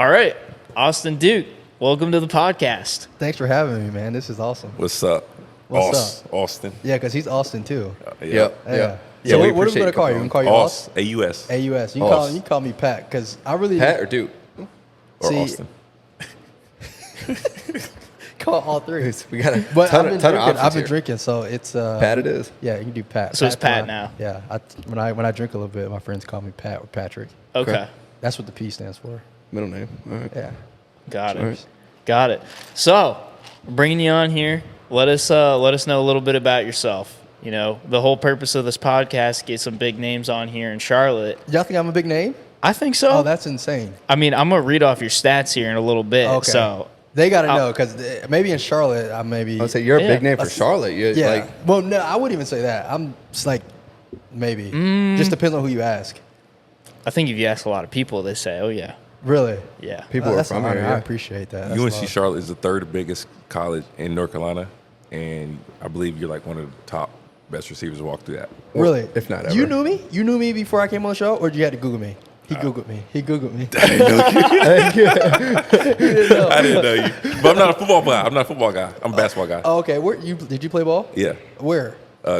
All right, Austin Duke, welcome to the podcast. Thanks for having me, man. This is awesome. What's up? What's up? Austin. Yeah, because he's Austin too. Yep. Yeah. Yeah, So we what are we appreciate gonna call you? We can call you Aus? AUS. AUS. You Aus. can call me Pat because I really Pat or Duke? Or See, Austin? call all three. We got a But ton I've of been options here. drinking, so it's Pat it is. Yeah, you can do Pat. So it's Pat fine. now. Yeah. When I drink a little bit, my friends call me Pat or Patrick. Okay, That's what the P stands for. Middle name. All right. Yeah. got it. All right. Got it. So, bringing you on here, let us know a little bit about yourself. You know, the whole purpose of this podcast, get some big names on here in Charlotte. Y'all think I'm a big name? I think so. Oh, that's insane. I mean, I'm gonna read off your stats here in a little bit. Okay. So They got to know because maybe in Charlotte, I maybe. I would say you're a Yeah. big name for Charlotte. You're Yeah. like, Well, no, I wouldn't even say that. I'm just like, maybe. Just depends on who you ask. I think if you ask a lot of people, they say, "Oh yeah, Really? yeah." people are That's from an honor. here. I Yeah. appreciate that. That's UNC love. Charlotte is the third biggest college in North Carolina, and I believe you're like one of the top best receivers to walk through that. Or Really? if not ever. You knew me? You knew me before I came on the show, or did you have to Google me? He Googled me. He Googled me. I didn't know you. He didn't know. I didn't know you. But I'm not a football guy. I'm not a football guy. I'm a basketball guy. Oh, okay. Did you play ball? Yeah. Where?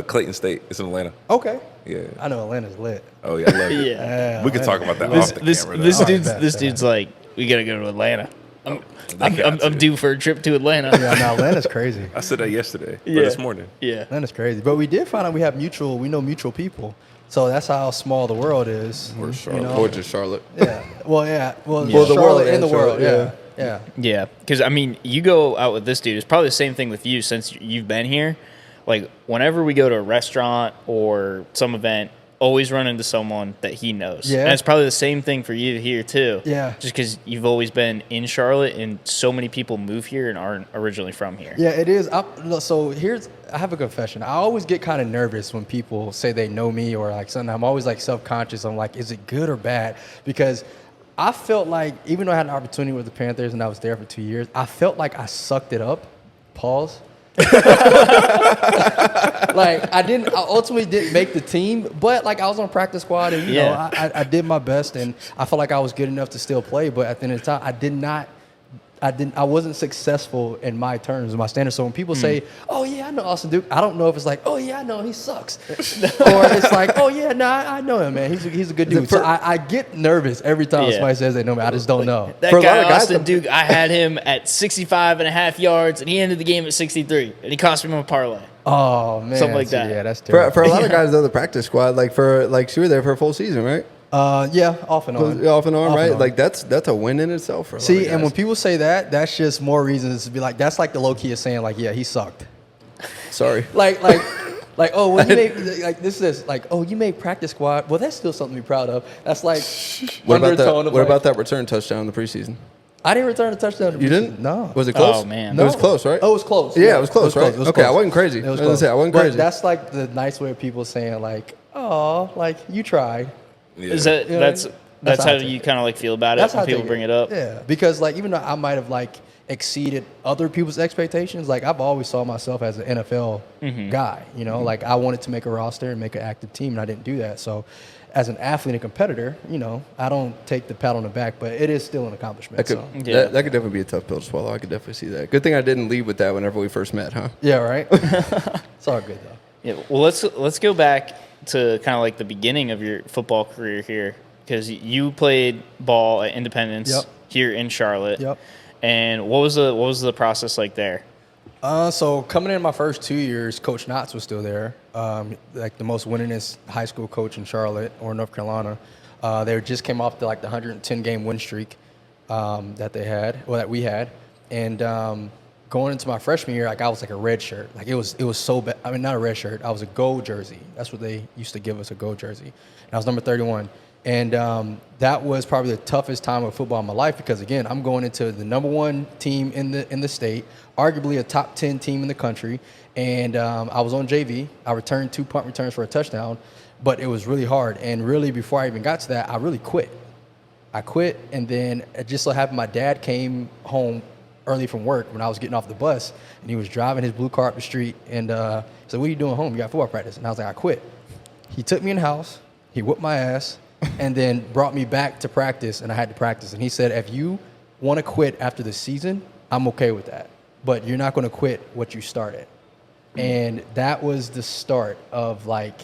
Clayton State. It's in Atlanta. Okay. Yeah. I know Atlanta's lit. Oh, yeah. I love it. Yeah. We could talk about that This off the this camera. though. this Oh, dude's bet, this bet. dude's like, we gotta go to Atlanta. got I'm to. due for a trip to Atlanta. Yeah, no, Atlanta's crazy. I said that yesterday, Yeah. but this morning. Yeah. Atlanta's crazy. But we did find out we know mutual people. So that's how small the world is. Or Charlotte. You know? Or just Charlotte. Yeah. Well, yeah. Well, Well, the Charlotte world in and the world. Charlotte, Yeah. Yeah. Yeah, because I mean, you go out with this dude. It's probably the same thing with you since you've been here. Like, whenever we go to a restaurant or some event, always run into someone that he knows. Yeah. And it's probably the same thing for you here, too. Yeah. Just because you've always been in Charlotte, and so many people move here and aren't originally from here. Yeah, it is. So I have a confession. I always get kind of nervous when people say they know me or like something. I'm always like self-conscious. I'm like, is it good or bad? Because I felt like, even though I had an opportunity with the Panthers and I was there for 2 years, I felt like I sucked it up. Pause. Like I ultimately didn't make the team, but like I was on practice squad and you know I did my best and I felt like I was good enough to still play. But at the end of the time, I wasn't successful in my terms, my standards. So when people say, "Oh yeah, I know Austin Duke," I don't know if it's like, "Oh yeah, I know he sucks," or it's like, "Oh yeah, no, I know him, man. He's a good dude." So I get nervous every time somebody says they know me. I just don't know. That For a lot guy, of guys, Austin Duke, I had him at 65.5 yards, and he ended the game at 63, and he cost me my parlay. Oh man, Something like that. Yeah, that's terrible. For a lot of guys, though, the practice squad, you were there for a full season, right? Yeah, off and on. Off and on, Off right? and on. Like that's a win in itself for a lot of See, guys. and when people say that, that's just more reasons to be like, that's like the low key of saying like, yeah, he sucked. Sorry. Like, oh, well, you made like this, like, oh, you made practice squad. Well, that's still something to be proud of. That's like What undertone of like, about that return touchdown in the preseason? I didn't return a touchdown. You didn't? No. Was it close? Oh, man. It was close, right? Oh, it was close. Yeah, it was close, right? It was Okay, close. I wasn't crazy. It was I was close. gonna say, I wasn't But crazy. that's like the nice way of people saying like, oh, like you tried. Yeah. Is that Yeah. that's That's how how I take you it. kind of like feel about it That's how when I people take bring it up? Yeah, because like even though I might have like exceeded other people's expectations, like I've always saw myself as an NFL guy. You know, like I wanted to make a roster and make an active team, and I didn't do that. So, as an athlete and competitor, you know, I don't take the pat on the back, but it is still an accomplishment. That could, so. Yeah. that could definitely be a tough pill to swallow. I could definitely see that. Good thing I didn't lead with that whenever we first met, huh? Yeah, right. It's all good though. Yeah. Well, let's go back to kind of like the beginning of your football career here, because you played ball at Independence Yep. here in Charlotte. Yep. And what was the process like there? So coming in my first 2 years, Coach Knotts was still there, like the most winningest high school coach in Charlotte or North Carolina. They just came off the 110 game win streak that we had, and going into my freshman year, like I was like a red shirt. Like it was so bad. I mean, not a red shirt. I was a gold jersey. That's what they used to give us, a gold jersey. And I was number 31. And that was probably the toughest time of football in my life because, again, I'm going into the number one team in the state, arguably a top 10 team in the country. And I was on JV. I returned 2 punt returns for a touchdown, but it was really hard. And really, before I even got to that, I really quit. I quit, and then it just so happened my dad came home early from work when I was getting off the bus, and he was driving his blue car up the street, and said, "What are you doing home? You got football practice?" And I was like, "I quit." He took me in the house. He whooped my ass. and then brought me back to practice, and I had to practice. And he said, if you want to quit after the season, I'm okay with that. But you're not going to quit what you started. And that was the start of like,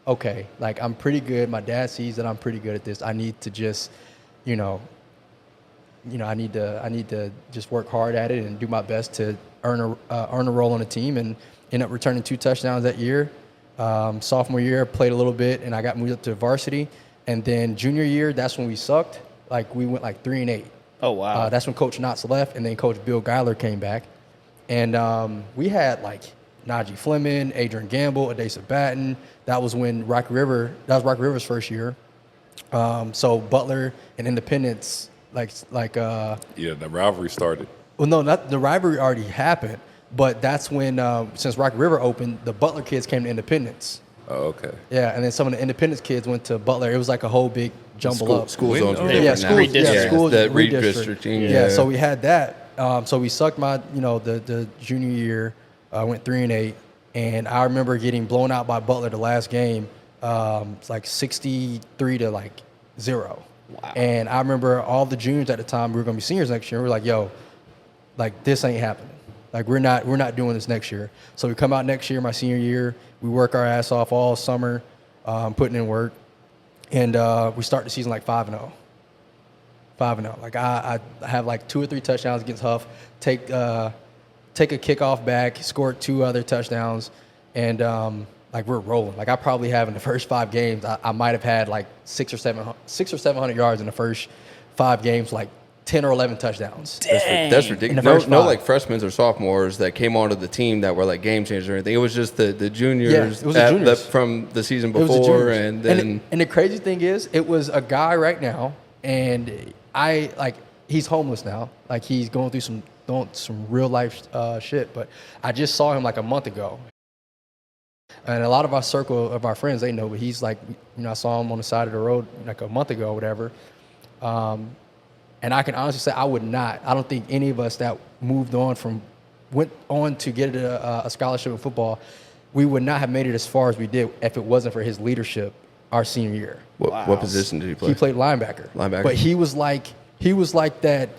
okay, like I'm pretty good. My dad sees that I'm pretty good at this. I need to just, I need to just work hard at it and do my best to earn a role on the team, and end up returning 2 touchdowns that year. Sophomore year, played a little bit, and I got moved up to varsity. And then junior year, that's when we sucked. Like we went like 3-8. Oh wow. That's when Coach Knotts left, and then Coach Bill Geiler came back, and we had like Najee Fleming, Adrian Gamble, Adesa Batten. That was when Rocky River's first year. So Butler and Independence, the rivalry started. Well, no, not the rivalry already happened, but that's when since Rocky River opened, the Butler kids came to Independence. Oh, okay. Yeah, and then some of the Independence kids went to Butler. It was like a whole big jumble up. School zones were Yeah, different now. schools the redistricting. redistricting. Yeah, so we had that. So we sucked the junior year. Went 3-8, and I remember getting blown out by Butler the last game. It's like 63 to like 0. Wow. And I remember all the juniors at the time, we were going to be seniors next year. We were like, yo, like this ain't happening. Like we're not doing this next year. So we come out next year, my senior year. We work our ass off all summer, putting in work, and we start the season like 5-0. 5-0. Like I have like 2 or 3 touchdowns against Huff. Take a kickoff back, scored 2 other touchdowns, and like we're rolling. Like I probably have in the first 5 games, I might have had like 600 or 700 yards in the first 5 games, like 10 or 11 touchdowns. That's ridiculous. No, like freshmen or sophomores that came onto the team that were like game changers or anything. It was just the juniors. Yeah, it was the juniors. From the season before, and then and the crazy thing is, it was a guy right now, and he's homeless now. Like he's going through some real life shit. But I just saw him like a month ago. And a lot of our circle of our friends, they know, but he's like, I saw him on the side of the road like a month ago or whatever. And I can honestly say I don't think any of us that went on to get a scholarship in football, we would not have made it as far as we did if it wasn't for his leadership our senior year. What position did he play? He played linebacker. But he was like that,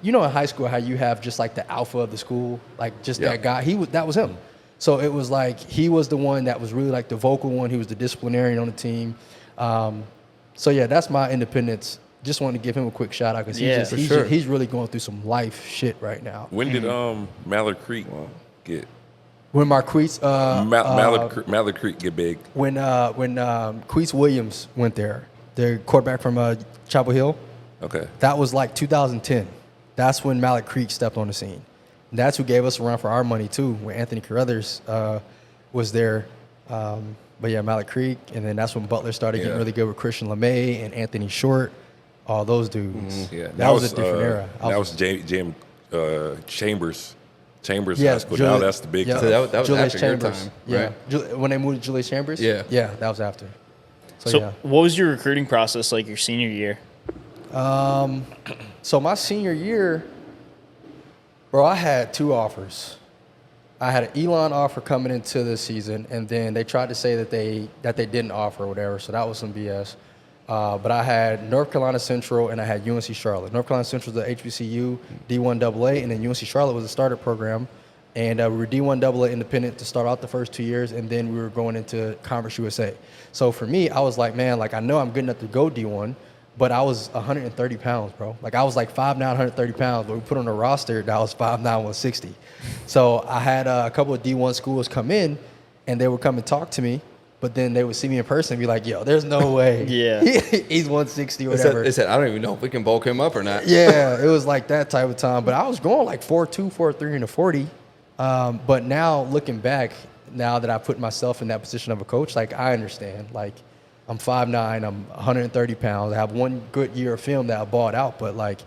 in high school how you have just like the alpha of the school, like just that guy. That was him. So it was like he was the one that was really like the vocal one. He was the disciplinarian on the team. So yeah, that's my Independence. Just wanted to give him a quick shout out because he's really going through some life shit right now. When did Mallard Creek get? When Marquise Mallard Creek get big? When Queese Williams went there, the quarterback from Chapel Hill. Okay. That was like 2010. That's when Mallard Creek stepped on the scene. And that's who gave us a run for our money too. When Anthony Carruthers was there. But yeah, Mallard Creek, and then that's when Butler started getting really good with Christian LeMay and Anthony Short. All those dudes. Yeah, that was a different era. That was James Chambers High School. Now that's the big time. So that was Julius after your Chambers. time, Yeah. right? When they moved to Julius Chambers? Yeah. Yeah, that was after. So yeah. what was your recruiting process like your senior year? So my senior year, bro, I had 2 offers. I had an Elon offer coming into the season, and then they tried to say that they didn't offer or whatever, so that was some BS. But I had North Carolina Central and I had UNC Charlotte. North Carolina Central was the HBCU D1AA, and then UNC Charlotte was a starter program. And we were D1AA independent to start out the first 2 years, and then we were going into Conference USA. So for me, I was like, man, like I know I'm good enough to go D1, but I was 130 pounds, bro. Like I was like 5'9", 130 pounds, but we put on a roster that I was 5'9", 160. So I had a couple of D1 schools come in, and they would come and talk to me. But then they would see me in person and be like, yo, there's no way. Yeah. He's 160 or whatever. They said, I don't even know if we can bulk him up or not. Yeah, it was like that type of time. But I was going like 4'2", 4'3", and a 40. But now looking back, now that I put myself in that position of a coach, like I understand. Like I'm 5'9", I'm 130 pounds. I have one good year of film that I bought out, but like,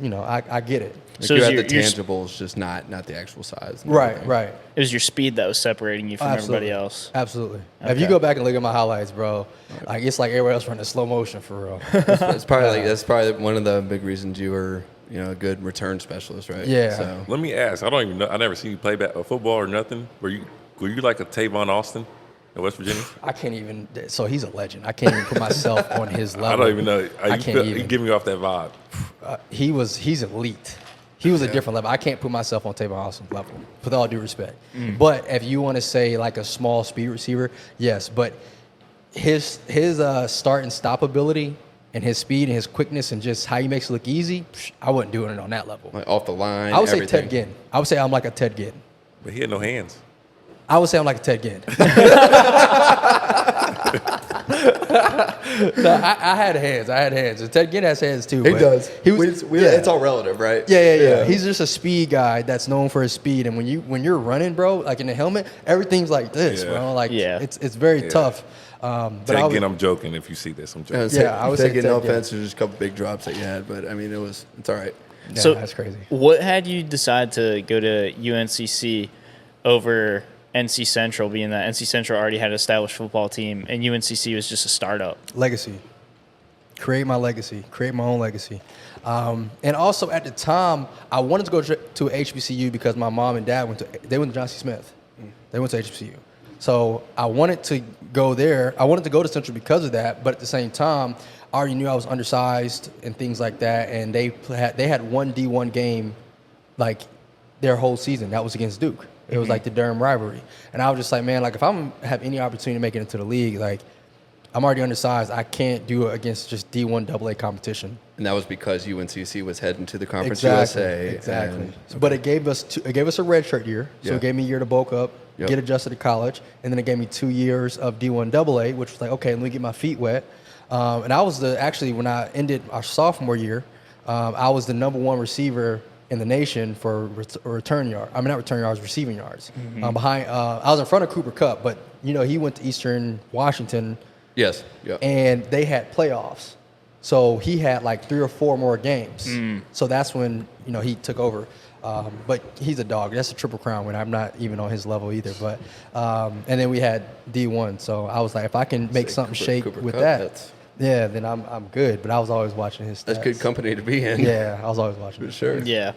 I get it. Like So you is had your- the your- tangibles, just not the actual size. Right. It was your speed that was separating you from everybody else. Absolutely. If Okay. you go back and look at my highlights, bro, like it's like everybody else running slow motion for real. That's probably one of the big reasons you were, a good return specialist, right? Yeah. So Let me ask. I don't even know. I never seen you play football or nothing. Were you like a Tavon Austin? in West Virginia? I can't even. So he's a legend. I can't even put myself on his level. I don't even know. I can't even. You give me off that vibe. He's elite. He was a different level. I can't put myself on Tavon Austin's level, with all due respect. But if you want to say like a small speed receiver, yes. But his start and stop ability and his speed and his quickness and just how he makes it look easy, I wouldn't do it on that level. Like off the line. I would say everything. Ted Ginn. I would say I'm like a Ted Ginn. But he had no hands. I would say I'm like a Ted Ginn. No, I had hands. And Ted Ginn has hands too. He but does. Yeah. It's all relative, right? Yeah. He's just a speed guy that's known for his speed. And when you're running, bro, like in the helmet, everything's like this, bro. Like it's very tough. But Ted Ginn, I'm joking. If you see this, I'm joking. I would say Ted Ginn, no Ted Ginn. offense, there's just a couple big drops that you had, but I mean, it's all right. Yeah, So that's crazy. What had you decide to go to UNCC over NC Central, being that NC Central already had an established football team and UNCC was just a startup? Legacy. Create my legacy. Create my own legacy. And also at the time, I wanted to go to HBCU because my mom and dad went to John C. Smith. They went to HBCU. So I wanted to go there. I wanted to go to Central because of that, but at the same time, I already knew I was undersized and things like that. And they had one D1 game, like their whole season. That was against Duke. It was like the Durham rivalry. And I was just like, man, like if I'm have any opportunity to make it into the league, like I'm already undersized. I can't do it against just D1 AA competition. And that was because UNCC was heading to the Conference USA. Exactly. But it gave us a red shirt year. So it gave me a year to bulk up, get adjusted to college, and then it gave me 2 years of D1 AA, which was like, okay, let me get my feet wet. And I was when I ended our sophomore year, I was the #1 receiver in the nation for return yard. I mean, not return yards, receiving yards. Behind, I was in front of Cooper Kupp, but he went to Eastern Washington. Yes. Yeah. And they had playoffs, so he had like 3 or 4 more games. So that's when he took over. But he's a dog. That's a triple crown win. I'm not even on his level either. But and then we had D1. So I was like, if I can make something shake with that, then I'm good. But I was always watching his stats. That's good company to be in. Yeah, I was always watching. For sure. Yeah.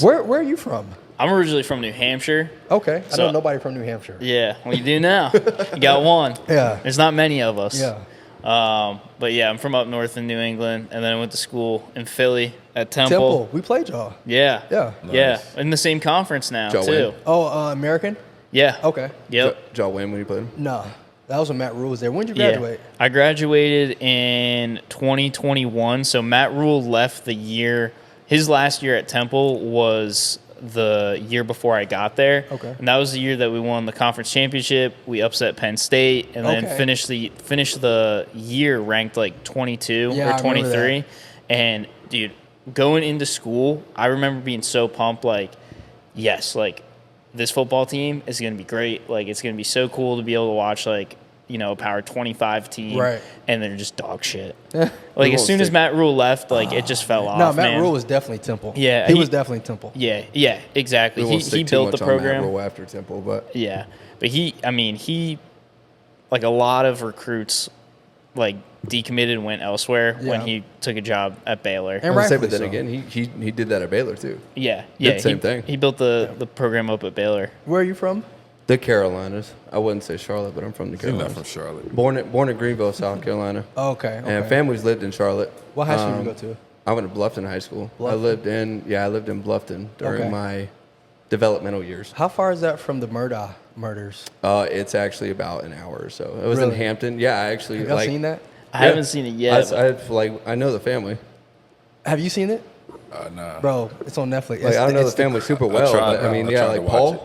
Where are you from? I'm originally from New Hampshire. Okay. I So- know nobody from New Hampshire. Yeah, well, you do now. You got one. Yeah. There's not many of us. Yeah. But yeah, I'm from up north in New England, and then I went to school in Philly at Temple. We played y'all. Yeah. Yeah. Yeah. In the same conference now, Joe too. Wynn. Oh, American? Yeah. Okay. Yep. Joe Wynn when you played him? No. That was when Matt Rule was there. When did you Yeah. graduate? I graduated in 2021. So Matt Rule left the year. His last year at Temple was the year before I got there. Okay. And that was the year that we won the conference championship. We upset Penn State and then Okay. finished the year ranked like 22 Yeah, I or remember 23. that. And dude, going into school, I remember being so pumped, like, yes, like this football team is going to be great. Like, it's going to be so cool to be able to watch, like, a Power 25 team, Right. and they're just dog shit. Yeah. Like, as soon as Matt Rule left, like, it just fell off, No, Matt man. Rule was definitely Temple. Yeah, He he- was definitely Temple. Yeah, exactly. We won't He stick too built the much on Matt program. Rule after Temple, but Yeah, but he, like, a lot of recruits, like, decommitted and went elsewhere when Yeah. he took a job at Baylor. And I was gonna say, rightfully but then so. again, he did that at Baylor too. Yeah, the same thing. He built the program up at Baylor. Where are you from? The Carolinas. I wouldn't say Charlotte, but I'm from the He's not Carolinas. from Charlotte. Born in Greenville, South Carolina. Oh, okay. And families lived in Charlotte. What high school did you go to? I went to Bluffton High School. Bluffton? I lived in Bluffton during Okay. my developmental years. How far is that from the Murdaugh murders? It's actually about an hour or so. It was in Really? Hampton. Yeah, I actually Have y'all seen that? I haven't seen it yet. I know the family. Have you seen it? Nah. Bro, it's on Netflix. Like I don't know the It's family super well, tried- but I mean, I yeah, tried like to watch it.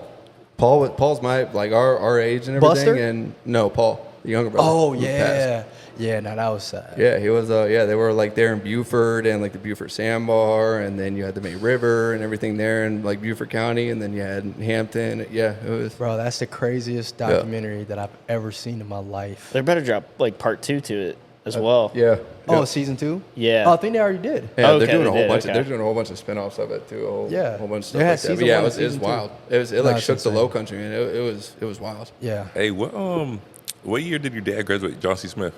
Paul's my like our age and everything, Buster? and no, Paul, the younger brother. Oh, who passed. yeah. Yeah, no, that was sad. Yeah, he was. They were like there in Beaufort and like the Beaufort Sandbar, and then you had the May River and everything there in like Beaufort County, and then you had Hampton. Yeah, it was. Bro, that's the craziest documentary that I've ever seen in my life. They better drop, like, part 2 to it as well. Yeah. Oh, season 2? Yeah. Oh, I think they already did. Yeah, Okay, they're doing a they whole did, bunch. okay. They're doing a whole bunch of spinoffs of it too. Yeah. a whole bunch of They stuff had like that. season But yeah, one it and was season two. wild. It No, like it's shook the insane. Low Country, and it was wild. Yeah. Hey, what year did your dad graduate? John C. Smith.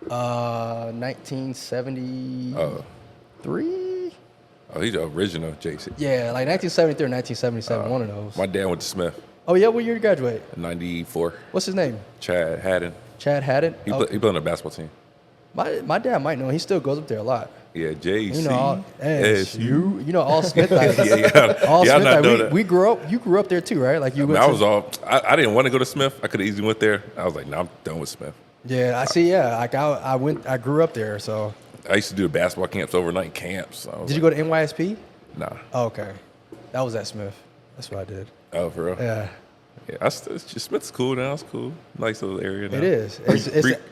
1973? Oh, he's the original JC. Yeah, like 1973 or 1977, one of those. My dad went to Smith. Oh yeah, what year did you graduate? 94. What's his name? Chad Haddon. Chad Haddon. He played on the basketball team. My dad might know. He still goes up there a lot. Yeah, JC. You know, SU. You know, all Smith. Like, Yeah. all Yeah, I Smith. not know Like, that. we grew up. You grew up there too, right? Like you went. I was all. I didn't want to go to Smith. I could have easily went there. I was like, no, I'm done with Smith. Yeah, I see. Yeah, like I went. I grew up there. So I used to do the basketball camps, overnight camps. So did you go to NYSP? Nah. Oh, okay, that was at Smith. That's what I did. Oh, for real? Yeah, Yeah, Smith's cool now. It's cool. Nice little area now. it is. It's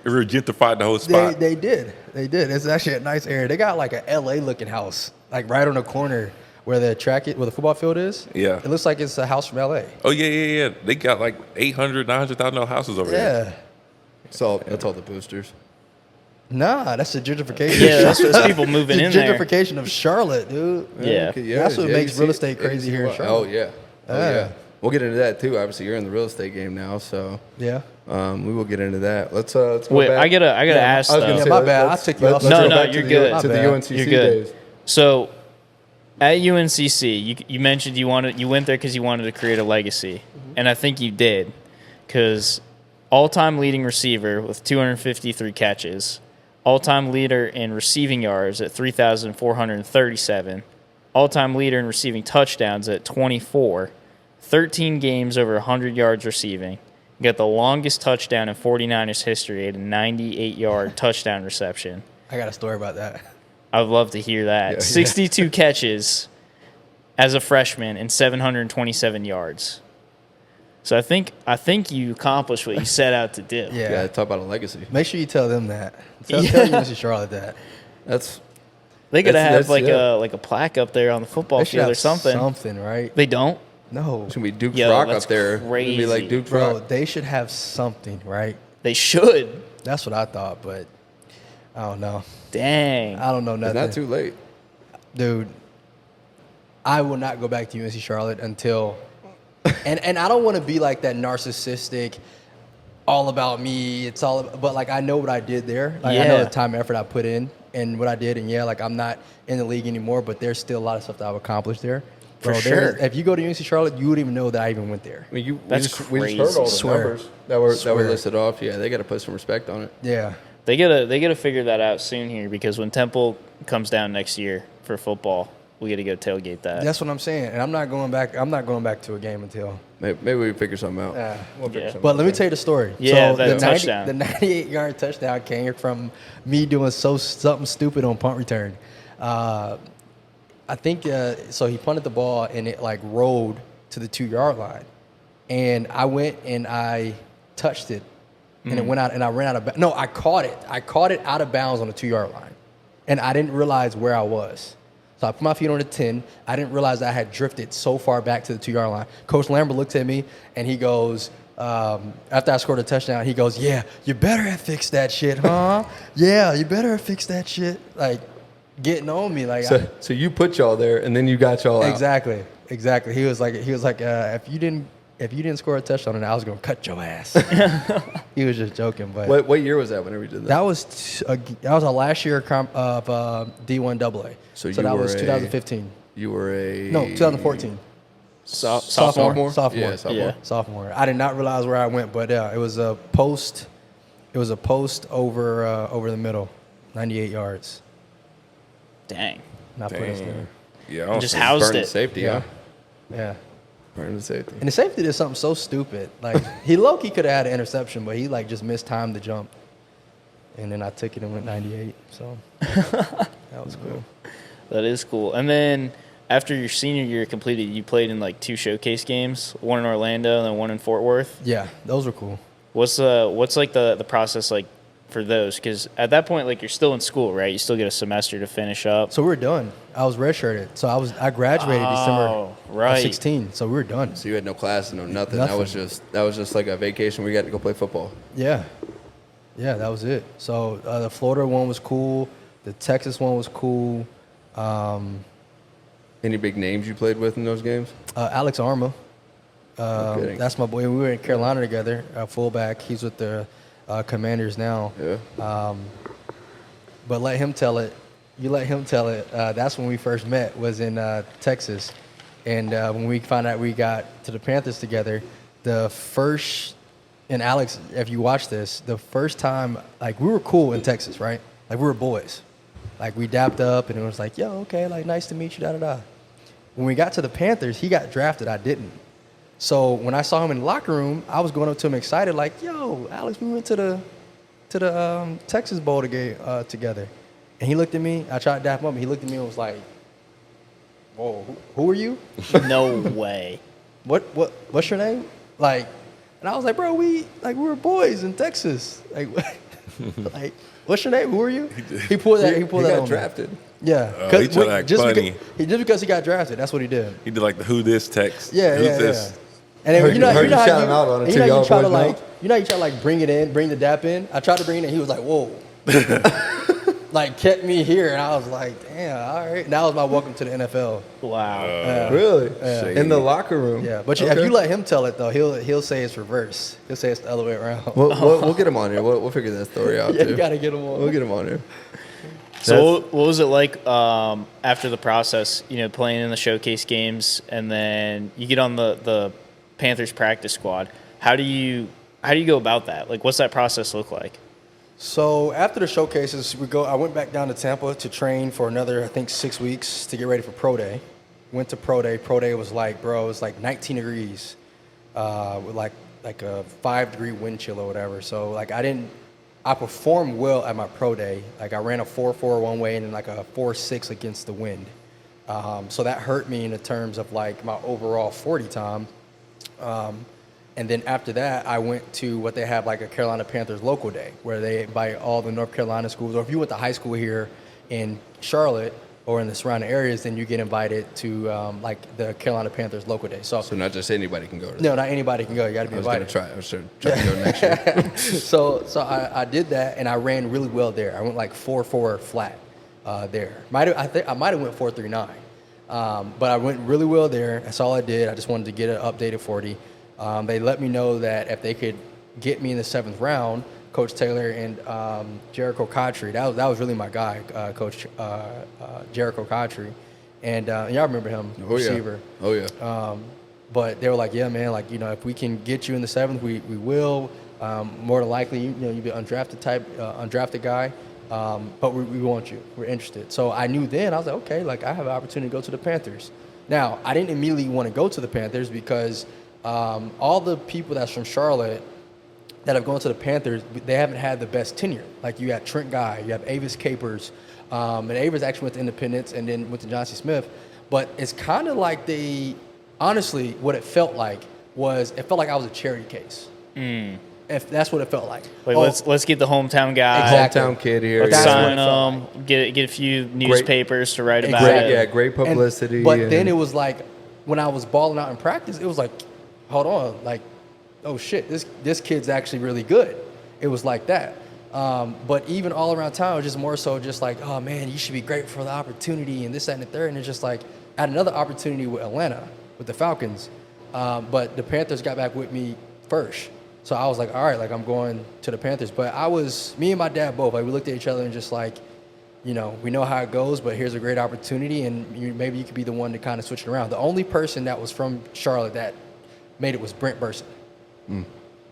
Gentrified the whole spot. they did. It's actually a nice area. They got like a LA looking house, like right on the corner where the where the football field is. Yeah. It looks like it's a house from LA. Oh, yeah. They got like 800, 900,000 houses over there. Yeah. That's all the boosters. Nah, that's the gentrification. Yeah, that's people moving the in there. gentrification of Charlotte, dude. Yeah. Okay, That's what you makes see real it. estate Yeah, you crazy see here in why. Charlotte. Oh yeah. Yeah. We'll get into that too. Obviously, you're in the real estate game now, so Yeah. we will get into that. Let's go Wait, back. I gotta ask I was gonna though. say, my bad. let's- I took you off. let's No, go no, back to you're the- good. To My the bad. UNCC You're good. days. So at UNCC, you mentioned you went there because you wanted to create a legacy, and I think you did, because all-time leading receiver with 253 catches, all-time leader in receiving yards at 3,437, all-time leader in receiving touchdowns at 24, 13 games over 100 yards receiving. You got the longest touchdown in 49ers history at a 98-yard touchdown reception. I got a story about that. I would love to hear that. Yeah. 62 catches as a freshman and 727 yards. So I think you accomplished what you set out to do. Yeah. Yeah, talk about a legacy. Make sure you tell them that. Tell Yeah. UNC Charlotte that. That's They gotta have that's- like a plaque up there on the football They should field have or something. Something, right? They don't. No. it's gonna be Duke's Yo, Rock that's up there. It's gonna be crazy. like Duke's Bro, Rock. they should have something, right? They should. That's what I thought, but I don't know. Dang. I don't know It's nothing. not too late. Dude, I will not go back to UNC Charlotte until and I don't want to be like that narcissistic all about me. It's all but like I know what I did there. Like I know Yeah. the time and effort I put in and what I did, and yeah, like I'm not in the league anymore, but there's still a lot of stuff that I've accomplished there. For Bro, sure. If you go to UNC Charlotte, you wouldn't even know that I even went there. I mean, That's we just heard all the Swear. numbers that were Swear. listed off. Yeah, they got to put some respect on it. Yeah. They gotta figure that out soon here, because when Temple comes down next year for football, we gotta go tailgate that. That's what I'm saying. And I'm not going back to a game until Maybe we figure something out. Yeah. We'll figure Yeah. something But out let me there. tell you the story. Yeah, so that touchdown. The 98-yard touchdown came from me doing something stupid on punt return. I think so. He punted the ball and it like rolled to the 2-yard line, and I went and I touched it, and it went out, and I ran out of. No, I caught it. I caught it out of bounds on the 2-yard line, and I didn't realize where I was. So I put my feet on the 10. I didn't realize I had drifted so far back to the 2-yard line. Coach Lambert looked at me and he goes, after I scored a touchdown, he goes, "Yeah, you better have fixed that shit, huh? Yeah, you better have fixed that shit." Like getting on me, like So you put y'all there, and then you got y'all out. exactly. He was like, if you didn't score a touchdown, then I was gonna cut your ass. He was just joking, but What year was that? Whenever you did that? that was our last year of D1 AA. So you that were was a- 2015. You were a 2014. Sophomore. Sophomore. Yeah, sophomore. Yeah. Sophomore. I did not realize where I went, but yeah, it was a post. It was a post over the middle, 98 yards. Dang. Not put us there. Yeah, I don't Just think- housed Burning it. safety, Yeah. huh? Yeah. Burning the safety. And the safety did something so stupid. Like he low-key could have had an interception, but he like just mistimed the jump. And then I took it and went 98. So that was cool. That is cool. And then after your senior year completed, you played in like 2 showcase games, one in Orlando and then one in Fort Worth. Yeah, those were cool. What's like the process like for those? Because at that point, like you're still in school, right? You still get a semester to finish up. So we were done. I was redshirted. So I graduated December Oh, right. of 16. So we were done. So you had no classes, no nothing. Nothing. That was just like a vacation where you got to go play football. Yeah. Yeah, that was it. So the Florida one was cool. The Texas one was cool. Any big names you played with in those games? Alex Arma. kidding. That's my boy. We were in Carolina together, fullback. He's with the Commanders now. Yeah. But let him tell it. You let him tell it. That's when we first met, was in Texas. And when we found out we got to the Panthers together, the first, and Alex, if you watch this, the first time, like, we were cool in Texas, right? Like, we were boys. Like, we dapped up, and it was like, yo, okay, like, nice to meet you, da-da-da. When we got to the Panthers, he got drafted. I didn't. So when I saw him in the locker room, I was going up to him excited, like, yo, Alex, we went to the Texas Bowl together. And he looked at me. I tried to dap him up, and he looked at me and was like, whoa, who are you? No way. What's your name? Like, and I was like, bro, we were boys in Texas. Like, like, what's your name? Who are you? He pulled that. He pulled that. Got on drafted. Me. Yeah. He tried to act funny. Just because he got drafted, that's what he did. He did like the who this text. Yeah, Who's yeah, this? yeah. And then, Heard you know you how shout him out on it, you too. know Y'all you try to boys like, know? you know how you try to like bring it in, bring the dap in. I tried to bring it in. He was like, whoa. Like, kept me here, and I was like, damn, all right. And that was my welcome to the NFL. Wow. Really? Shady. In the locker room? Yeah, but if you let him tell it though, he'll say it's reverse. He'll say it's the other way around. We'll get him on here. We'll figure that story out, Yeah, too. you gotta get him on. We'll get him on here. So what was it like after the process, playing in the showcase games, and then you get on the Panthers practice squad? How do you go about that? Like, what's that process look like? So after the showcases, I went back down to Tampa to train for another, I think, 6 weeks to get ready for Pro Day. Went to Pro Day. Pro Day was like, bro, it was like 19 degrees with like a 5-degree wind chill or whatever. So like I performed well at my Pro Day. Like I ran a 4.4 one way and then like a 4.6 against the wind. So that hurt me in the terms of like my overall 40 time. And then after that, I went to what they have like a Carolina Panthers local day where they invite all the North Carolina schools. Or if you went to high school here in Charlotte or in the surrounding areas, then you get invited to like the Carolina Panthers local day. So So not just anybody can go to that. no, not anybody can go. You got to be I was going to invited. try. I was trying to go next year. So I did that, and I ran really well there. I went like 4.4 flat there. I might have went 4.39, but I went really well there. That's all I did. I just wanted to get an updated 40. They let me know that if they could get me in the 7th round, Coach Taylor and Jericho Cottrey, that was really my guy, Coach Jericho Cottrey, and y'all remember him, receiver. Oh yeah. But they were like, yeah, man, like, if we can get you in the 7th, we will. More than likely, you'd be undrafted guy, but we want you. We're interested. So I knew then, I was like, okay, like I have an opportunity to go to the Panthers. Now, I didn't immediately want to go to the Panthers because all the people that's from Charlotte that have gone to the Panthers, they haven't had the best tenure. Like you got Trent Guy, you have Avis Capers, and Avis actually went to Independence and then went to John C. Smith. But it's kind of like honestly, what it felt like I was a charity case. If that's what it felt like. Like, let's get the hometown guy. Exactly. Hometown kid here. Let's That's what sign it felt him. Get a few newspapers to write about Exactly. it. Yeah, great publicity. But then it was like, when I was balling out in practice, it was like, hold on, like, oh shit, this kid's actually really good. It was like that. But even all around town, it was just more so just like, oh man, you should be great for the opportunity and this, that, and the third. And it's just like, I had another opportunity with Atlanta, with the Falcons. But the Panthers got back with me first. So I was like, all right, like I'm going to the Panthers. But me and my dad both, like we looked at each other and just like, we know how it goes, but here's a great opportunity, and maybe you could be the one to kind of switch it around. The only person that was from Charlotte that made it was Brent Burson.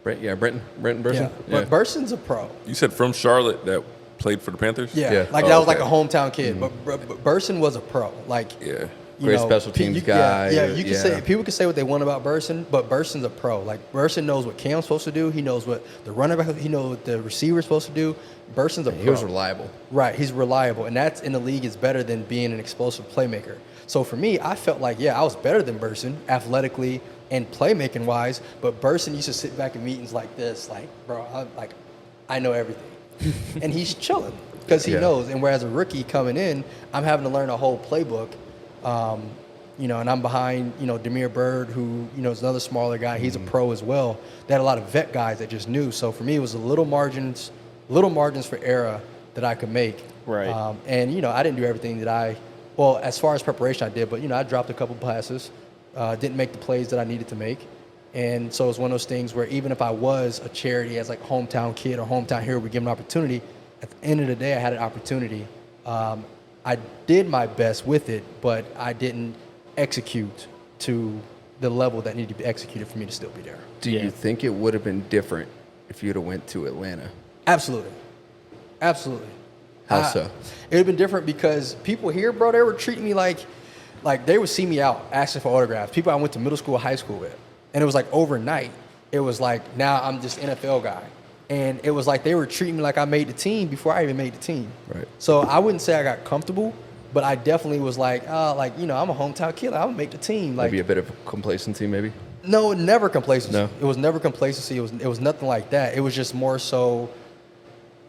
Brenton Burson. But Burson's a pro. You said from Charlotte that played for the Panthers? Yeah. Like that was like a hometown kid. But Burson was a pro. Like, Yeah. Great special teams guy. Yeah, you can say, people can say what they want about Burson, but Burson's a pro. Like, Burson knows what Cam's supposed to do. He knows what the running back, he knows what the receiver's supposed to do. Burson's a pro. He was reliable. Right, he's reliable, and that's in the league is better than being an explosive playmaker. So for me, I felt like, I was better than Burson athletically and playmaking wise, but Burson used to sit back in meetings like this, like, bro, I know everything. And he's chilling because he knows. And whereas a rookie coming in, I'm having to learn a whole playbook. And I'm behind, Demir Bird, who, is another smaller guy. He's a pro as well. They had a lot of vet guys that just knew. So for me, it was little margins for error that I could make. Right. And I didn't do everything as far as preparation I did, but, I dropped a couple passes, didn't make the plays that I needed to make. And so it's one of those things where even if I was a charity as like a hometown kid or hometown hero, we give an opportunity, at the end of the day, I had an opportunity. I did my best with it, but I didn't execute to the level that needed to be executed for me to still be there. Do you think it would have been different if you'd have went to Atlanta? Absolutely. Absolutely. How so? It would have been different because people here, bro, they were treating me like they would see me out asking for autographs. People I went to middle school, high school with. And it was like overnight. It was like, now I'm just NFL guy. And it was like they were treating me like I made the team before I even made the team. Right. So I wouldn't say I got comfortable, but I definitely was like, I'm a hometown kid. I'm going to make the team. Like, Maybe a bit of complacency, maybe? No, never complacency. No. It was never complacency. It was nothing like that. It was just more so,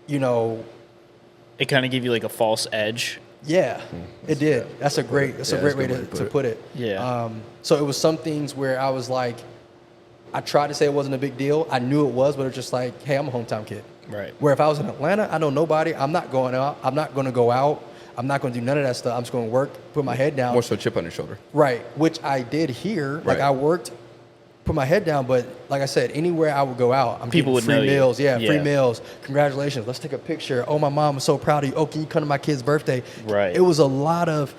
It kind of gave you like a false edge. Yeah, it did. That's a great way to put it. Yeah. So it was some things where I was like, I tried to say it wasn't a big deal. I knew it was, but it was just like, hey, I'm a hometown kid. Right. Where if I was in Atlanta, I know nobody. I'm not going out. I'm not going to go out. I'm not going to do none of that stuff. I'm just going to work, put my head down. More so chip on your shoulder. Right, which I did here. Like Right. I worked, put my head down, but like I said, anywhere I would go out, I'm People getting would free know you. meals. Yeah, free Yeah. meals. Congratulations. Let's take a picture. Oh, my mom was so proud of you. Oh, can you come to my kid's birthday? Right. It was a lot of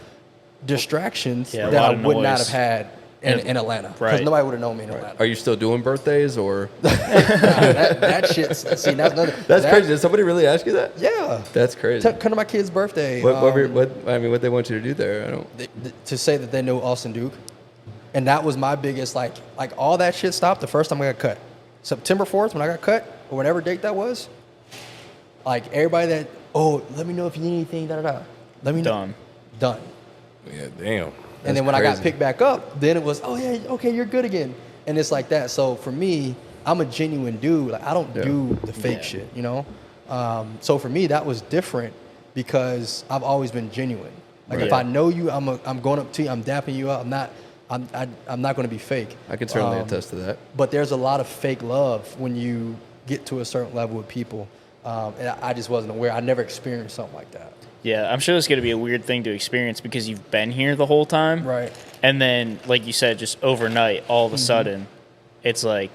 distractions Yeah, a that lot I of would not noise. have had in Atlanta. Because Right. nobody would have known me in Atlanta. Are you still doing birthdays or? that shit. See, that's another. That's crazy. Did somebody really ask you that? Yeah. That's crazy. Come to my kid's birthday. What they want you to do there? I don't. To say that they know Austin Duke. And that was my biggest, like all that shit stopped the first time I got cut. September 4th when I got cut, or whatever date that was, like everybody that, let me know if you need anything, da-da-da. Let me know. Done. Yeah, damn. And then when I got crazy. picked back up, then it was, oh yeah, okay, you're good again. And it's like that. So for me, I'm a genuine dude. Like I don't do the fake shit, So for me, that was different because I've always been genuine. Like if I know you, I'm going up to you, I'm dapping you up. I'm not going to be fake. I can certainly attest to that. But there's a lot of fake love when you get to a certain level with people. And I just wasn't aware. I never experienced something like that. Yeah, I'm sure it's going to be a weird thing to experience because you've been here the whole time. Right. And then, like you said, just overnight, all of a sudden, it's like,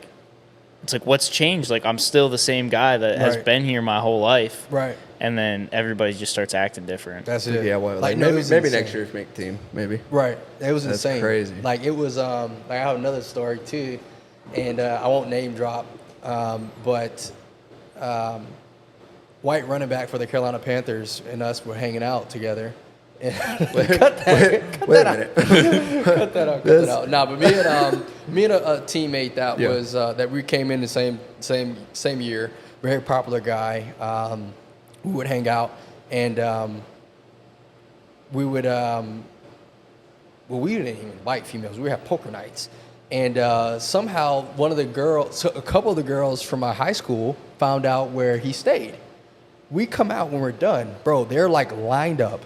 what's changed? Like, I'm still the same guy that has Right. been here my whole life. Right. And then everybody just starts acting different. That's it. Yeah, well, no, it maybe was maybe insane. next year if you make the team, maybe. Right. It was That's insane. crazy. Like it was like I have another story too, and I won't name drop, but white running back for the Carolina Panthers and us were hanging out together. And cut that out. No, but me and a teammate that was that we came in the same year, very popular guy. We would hang out and we would we didn't even invite females. We would have poker nights. And somehow a couple of the girls from my high school found out where he stayed. We come out when we're done. Bro, they're like lined up,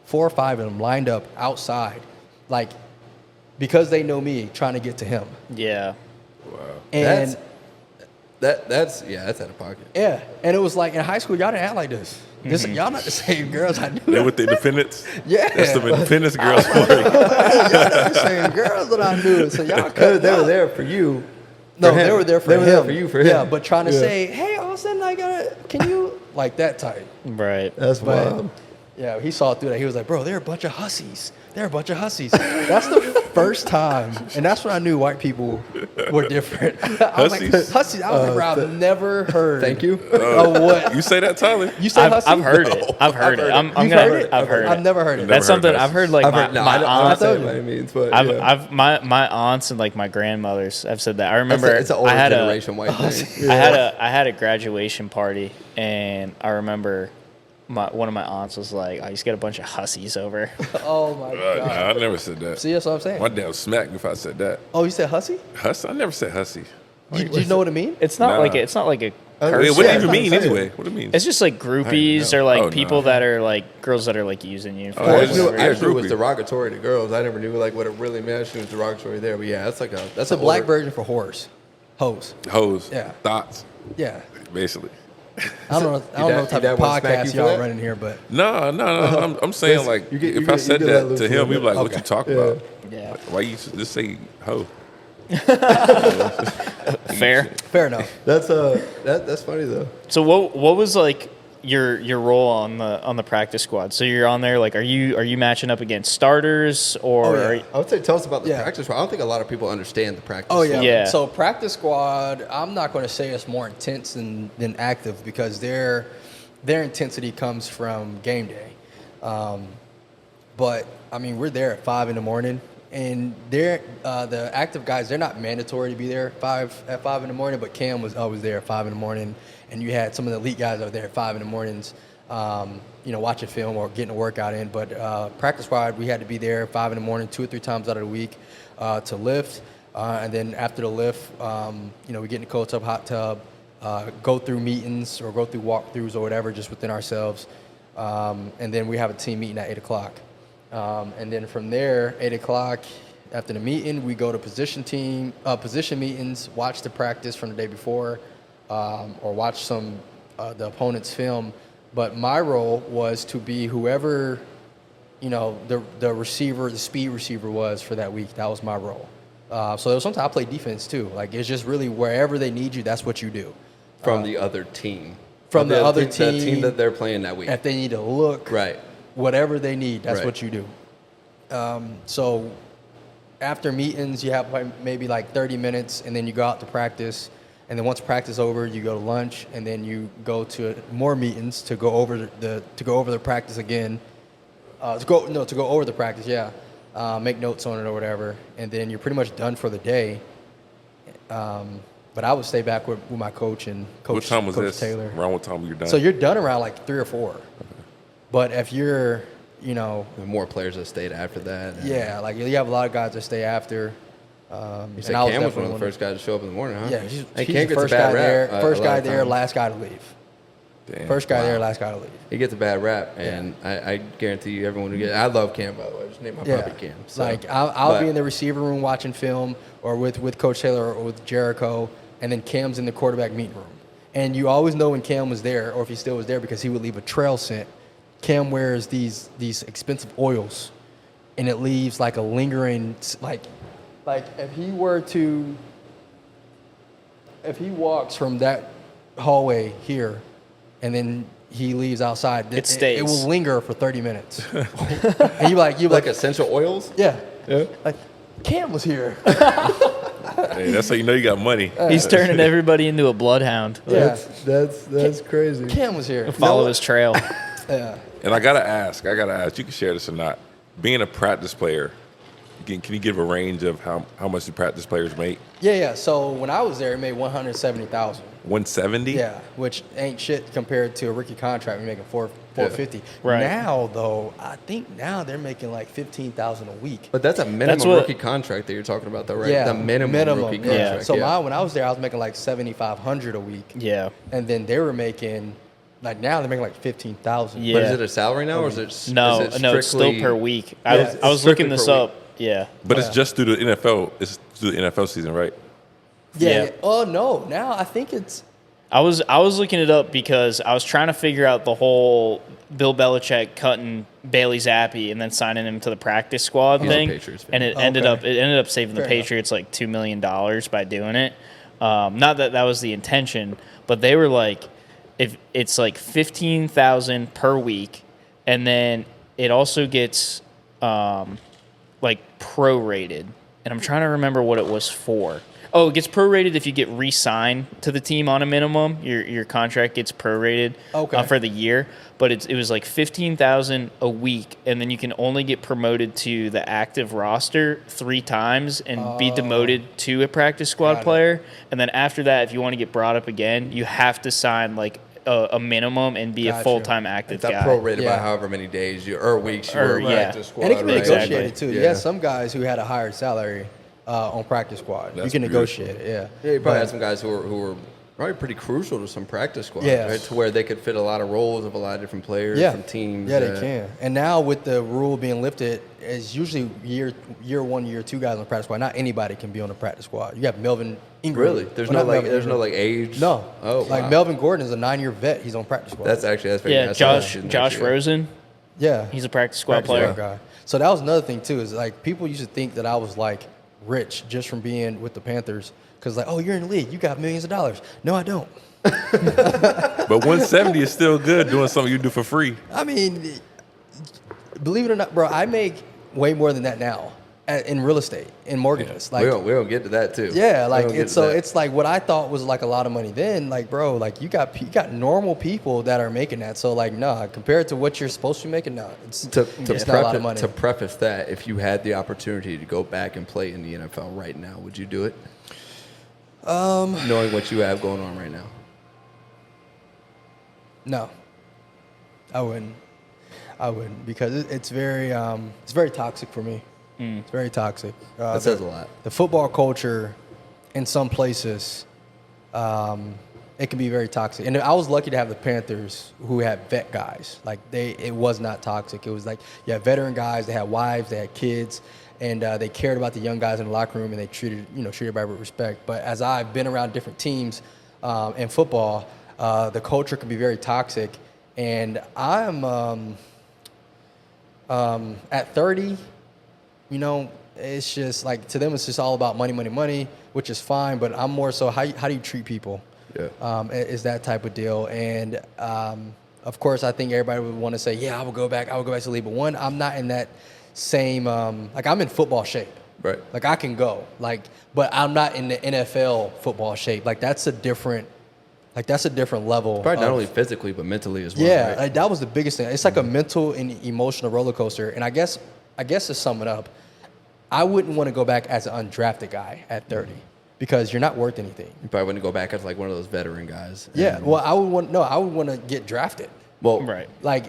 4 or 5 of them lined up outside, like because they know me trying to get to him. Yeah. Wow. And That's out of pocket. yeah, and it was like in high school, y'all didn't act like this. Y'all not the same girls I knew. They with the independents? Yeah. That's the independence girls for you. Y'all not the same girls that I knew. So y'all cut. They were there for you. No, for him. they were there for They him. were there for you, for him. Yeah, but trying to say, hey, Austin, can you like that type? Right. That's But wild. yeah, he saw through that. He was like, bro, they're a bunch of hussies. They're a bunch of hussies. That's the first time, and that's when I knew white people were different. I was like, Hussies? hussies. I was like, bro, I've never heard. Thank you. Of what? You say that, Tyler? You say hussy? I've heard it. I've heard it. I'm You've gonna. heard it? I've heard I've it. never heard it. Never That's heard something that. I've heard. Like I've my, heard, no, my I don't aunts. know what it means, but My aunts and like my grandmothers have said that. I remember it's an older I had generation white thing. I had a graduation party, and I remember one of my aunts was like, "I used to get a bunch of hussies over." Oh my Nah, god. I never said that. See, that's what I'm saying. My dad would smack me if I said that. Oh, you said hussy? Hussy? I never said hussy. Do you know what it means? It's not Nah. like it's not like a What curse. does Yeah, it even I'm mean saying. anyway? What do it mean? It's just like groupies or like Oh, no. people that are like girls that are like using you. For Oh, I it's- just knew, yeah, I just knew it was groupie. derogatory to girls. I never knew like what it really meant. She was derogatory there, but yeah, that's like that's It's a black version for whores. Hoes. Hoes. Yeah. Thoughts, Yeah. basically. I don't know what type dad of wanna smack you podcast for y'all that? running here, but No. I'm saying Listen, like you get- if you I get- said you get that let to loose him, a he'd be little like, bit. "What you Okay. talking Yeah. about? Yeah. Why you just say hoe?" Fair. fair enough. That's funny though. So what was like your role on the practice squad? So you're on there. Like, are you matching up against starters or? Oh, yeah. I would say tell us about the Yeah. practice squad. I don't think a lot of people understand the practice Oh yeah. squad. Yeah. So practice squad, I'm not going to say it's more intense than active because their intensity comes from game day. But I mean, we're there at 5 a.m. and they're the active guys. They're not mandatory to be there at 5 a.m. But Cam was always there at 5 a.m. And you had some of the elite guys over there at 5 a.m. Watching film or getting a workout in. But practice squad, we had to be there 5 a.m. 2 or 3 times out of the week to lift. And then after the lift, we get in the cold tub, hot tub, go through meetings or go through walkthroughs or whatever, just within ourselves. And then we have a team meeting at 8 o'clock. And then from there, 8 o'clock, after the meeting, we go to position meetings, watch the practice from the day before, or watch some the opponent's film. But my role was to be whoever, the receiver, the speed receiver was for that week. That was my role. So there was sometimes I played defense too. Like it's just really wherever they need you, that's what you do. From the other team. From the other the team that they're playing that week. If they need to look, Right. whatever they need, that's Right. what you do. So after meetings, you have maybe like 30 minutes, and then you go out to practice. And then once practice over, you go to lunch, and then you go to more meetings to go over the practice again. To go over the practice, yeah. Make notes on it or whatever, and then you're pretty much done for the day. But I would stay back with my coach and coach. What time was Coach this? Taylor. Around what time were you done? So you're done around like 3 or 4. But if you're, And more players that stayed after that. yeah, like you have a lot of guys that stay after. You said Cam was one of the first guys to show up in the morning, huh? Yeah, he's Hey, the Cam gets first a bad guy rap. there. A First lot guy of there, times. last guy to leave. Damn. First guy Wow. there, last guy to leave. He gets a bad rap, and I guarantee you everyone who gets. I love Cam, by the way. Just name my puppy Cam. So, like I'll but- be in the receiver room watching film, or with Coach Taylor or with Jericho, and then Cam's in the quarterback meeting room. And you always know when Cam was there, or if he still was there, because he would leave a trail scent. Cam wears these expensive oils, and it leaves like a lingering like if he walks from that hallway here, and then he leaves outside, It stays. It will linger for 30 minutes. And you like essential oils. yeah. Like, Cam was here. Hey, that's how you know you got money. He's turning everybody into a bloodhound. Yeah. That's crazy. Cam was here. Follow his trail. Yeah. And I gotta ask, you can share this or not. Being a practice player, can you give a range of how much do practice players make? Yeah. So when I was there, it made $170,000. 170? Yeah, which ain't shit compared to a rookie contract. We're making $450. Right. Now though, I think now they're making like $15,000 a week. But that's a minimum what- rookie contract that you're talking about, though, right? Yeah, The minimum rookie yeah. contract. So yeah. when I was there, I was making like $7,500 a week, Yeah. and then they were making like now they're making like $15,000. Yeah. But is it a salary now, or is it No, is it no, it's still strictly- per week. Yeah, I it's was looking strictly this per up. Yeah. But it's Yeah. just through the NFL. It's through the NFL season, right? Yeah. Yeah. Oh no, now I think it's I was looking it up because I was trying to figure out the whole Bill Belichick cutting Bailey Zappi and then signing him to the practice squad He's a thing, Patriots fan. and it Oh, ended okay. up saving the Fair enough. Patriots like $2 million by doing it. Not that that was the intention, but they were like, if it's like $15,000 per week, and then it also gets like prorated, and I'm trying to remember what it was for. Oh, it gets prorated if you get re-signed to the team on a minimum. Your contract gets prorated Okay. for the year, but it was like $15,000 a week, and then you can only get promoted to the active roster 3 times and be demoted to a practice squad Got it. player. And then after that, if you want to get brought up again, you have to sign like a minimum and be a Gotcha. full-time active It's guy. prorated by Yeah. however many days or weeks you Or, were yeah. practice squad. and it can be right? negotiated too. Yeah. You had some guys who had a higher salary on practice squad. That's you can beautiful. negotiate it. Yeah. Yeah, you probably But- had some guys who were probably pretty crucial to some practice squads, Yes. right? To where they could fit a lot of roles of a lot of different players from teams. Yeah, they can. And now with the rule being lifted, it's usually year 1, year 2 guys on the practice squad. Not anybody can be on the practice squad. You got Melvin Ingram. Really? There's Well, no not like Melvin there's no Ingram. like age. No. Oh, Like wow. Melvin Gordon is a 9-year vet. He's on practice squad. That's very Yeah, that's Josh actually- Josh Rosen, yeah. he's a practice squad Practice player. squad guy. So that was another thing too. Is like people used to think that I was like rich just from being with the Panthers because like, oh, you're in the league, you got millions of dollars. No, I don't. But 170 is still good doing something you do for free. I mean, believe it or not, bro, I make way more than that now in real estate, in mortgages. Like, we don't get to that too. yeah, We like don't get it's to so that. it's like what I thought was like a lot of money then. Like, bro, like you got normal people that are making that. So like, nah, compared to what you're supposed to be making, nah, it's it's not a lot of money. To preface that, if you had the opportunity to go back and play in the NFL right now, would you do it? Knowing what you have going on right now. No, I wouldn't. Because it's very toxic for me. It's very toxic. That says a lot. The football culture, in some places, it can be very toxic. And I was lucky to have the Panthers who had vet guys. Like it was not toxic. It was like you had veteran guys. They had wives. They had kids. And they cared about the young guys in the locker room, and they treated everybody with respect. But as I've been around different teams in football, the culture can be very toxic. And I'm at 30, it's just like to them it's just all about money, which is fine. But I'm more so how do you treat people? Yeah. Is that type of deal. And of course, I think everybody would want to say, yeah, I will go back to the league. But one, I'm not in that same like I'm in football shape. Right. Like I can go. But I'm not in the NFL football shape. Like that's a different level. Probably not only physically but mentally as well. Yeah, right? like that was the biggest thing. It's like a mental and emotional roller coaster. And I guess to sum it up, I wouldn't want to go back as an undrafted guy at 30 because you're not worth anything. You probably wouldn't go back as like one of those veteran guys. Yeah, And- well, I would want to get drafted. Well, Right. Like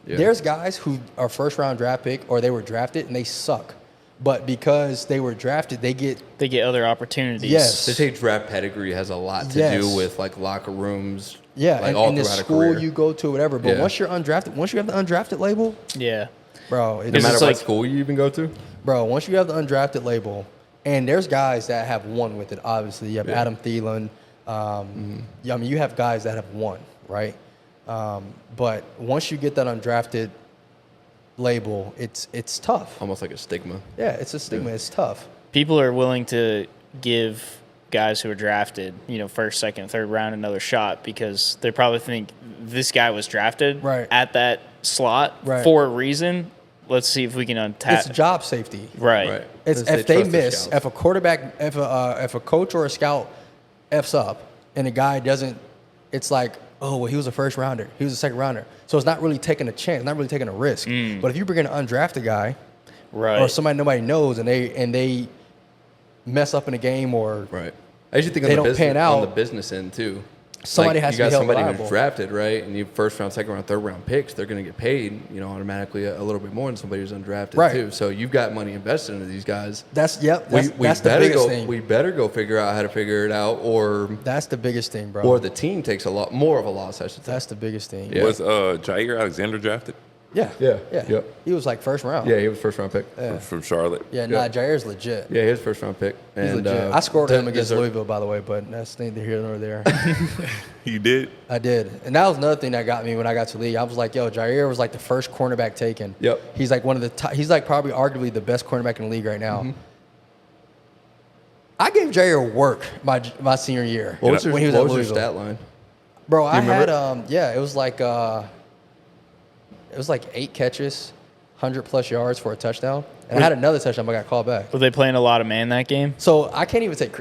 Yeah. there's guys who are first round draft pick or they were drafted and they suck. But because they were drafted, they get other opportunities. Yes. They say draft pedigree has a lot to Yes. do with like locker rooms. yeah, like and, all and the throughout a school career. you go to, whatever. But Yeah. once you're undrafted, once you have the undrafted label, Yeah. bro, No it's matter it's what like- school you even go to. Bro, once you have the undrafted label, and there's guys that have won with it, obviously. You have Yeah. Adam Thielen. Yeah, I mean, you have guys that have won, right? But once you get that undrafted label, it's tough. Almost like a stigma. Yeah, it's a stigma. It's tough. People are willing to give guys who are drafted, first, second, third round another shot because they probably think this guy was drafted Right. at that slot Right. for a reason. Let's see if we can untap. It's job safety. Right. Right. It's Because if they trust their miss, scouts. if a quarterback, if a coach or a scout f's up, and a guy doesn't, it's like, oh, well, he was a first rounder, he was a second rounder, so it's not really taking a chance, not really taking a risk. But if you bring in an undrafted guy Right. or somebody nobody knows, and they mess up in a game or Right. I usually think They on the don't business, pan out. on the business end too. Somebody Like, has you to be got held somebody liable. who's drafted, right? And you first round, second round, third round picks, they're going to get paid, automatically a little bit more than somebody who's undrafted Right. too. So you've got money invested into these guys. that's the better biggest go, thing. We better go figure out how to figure it out, or That's the biggest thing, bro. or the team takes a lot more of a loss. I should say. That's the biggest thing. Yeah. Was Jair Alexander drafted Yeah. Yeah. Yeah. Yep. He was like first round. Yeah, he was first round pick. from Charlotte? Yeah, nah, Jair's legit. Yeah, he was first round pick. He's And, legit. I scored him against deserve- Louisville, by the way, but that's neither here nor there. You did? I did. And that was another thing that got me when I got to the league. I was like, yo, Jair was like the first cornerback taken. Yep. He's like one of the top, he's like probably arguably the best cornerback in the league right now. Mm-hmm. I gave Jair work my senior year. What was your, when he was what at was your Louisville. stat line? Bro, I you had remember? it was like 8 catches, 100+ yards for a touchdown. And I had another touchdown, but I got called back. Were they playing a lot of man that game? So I can't even take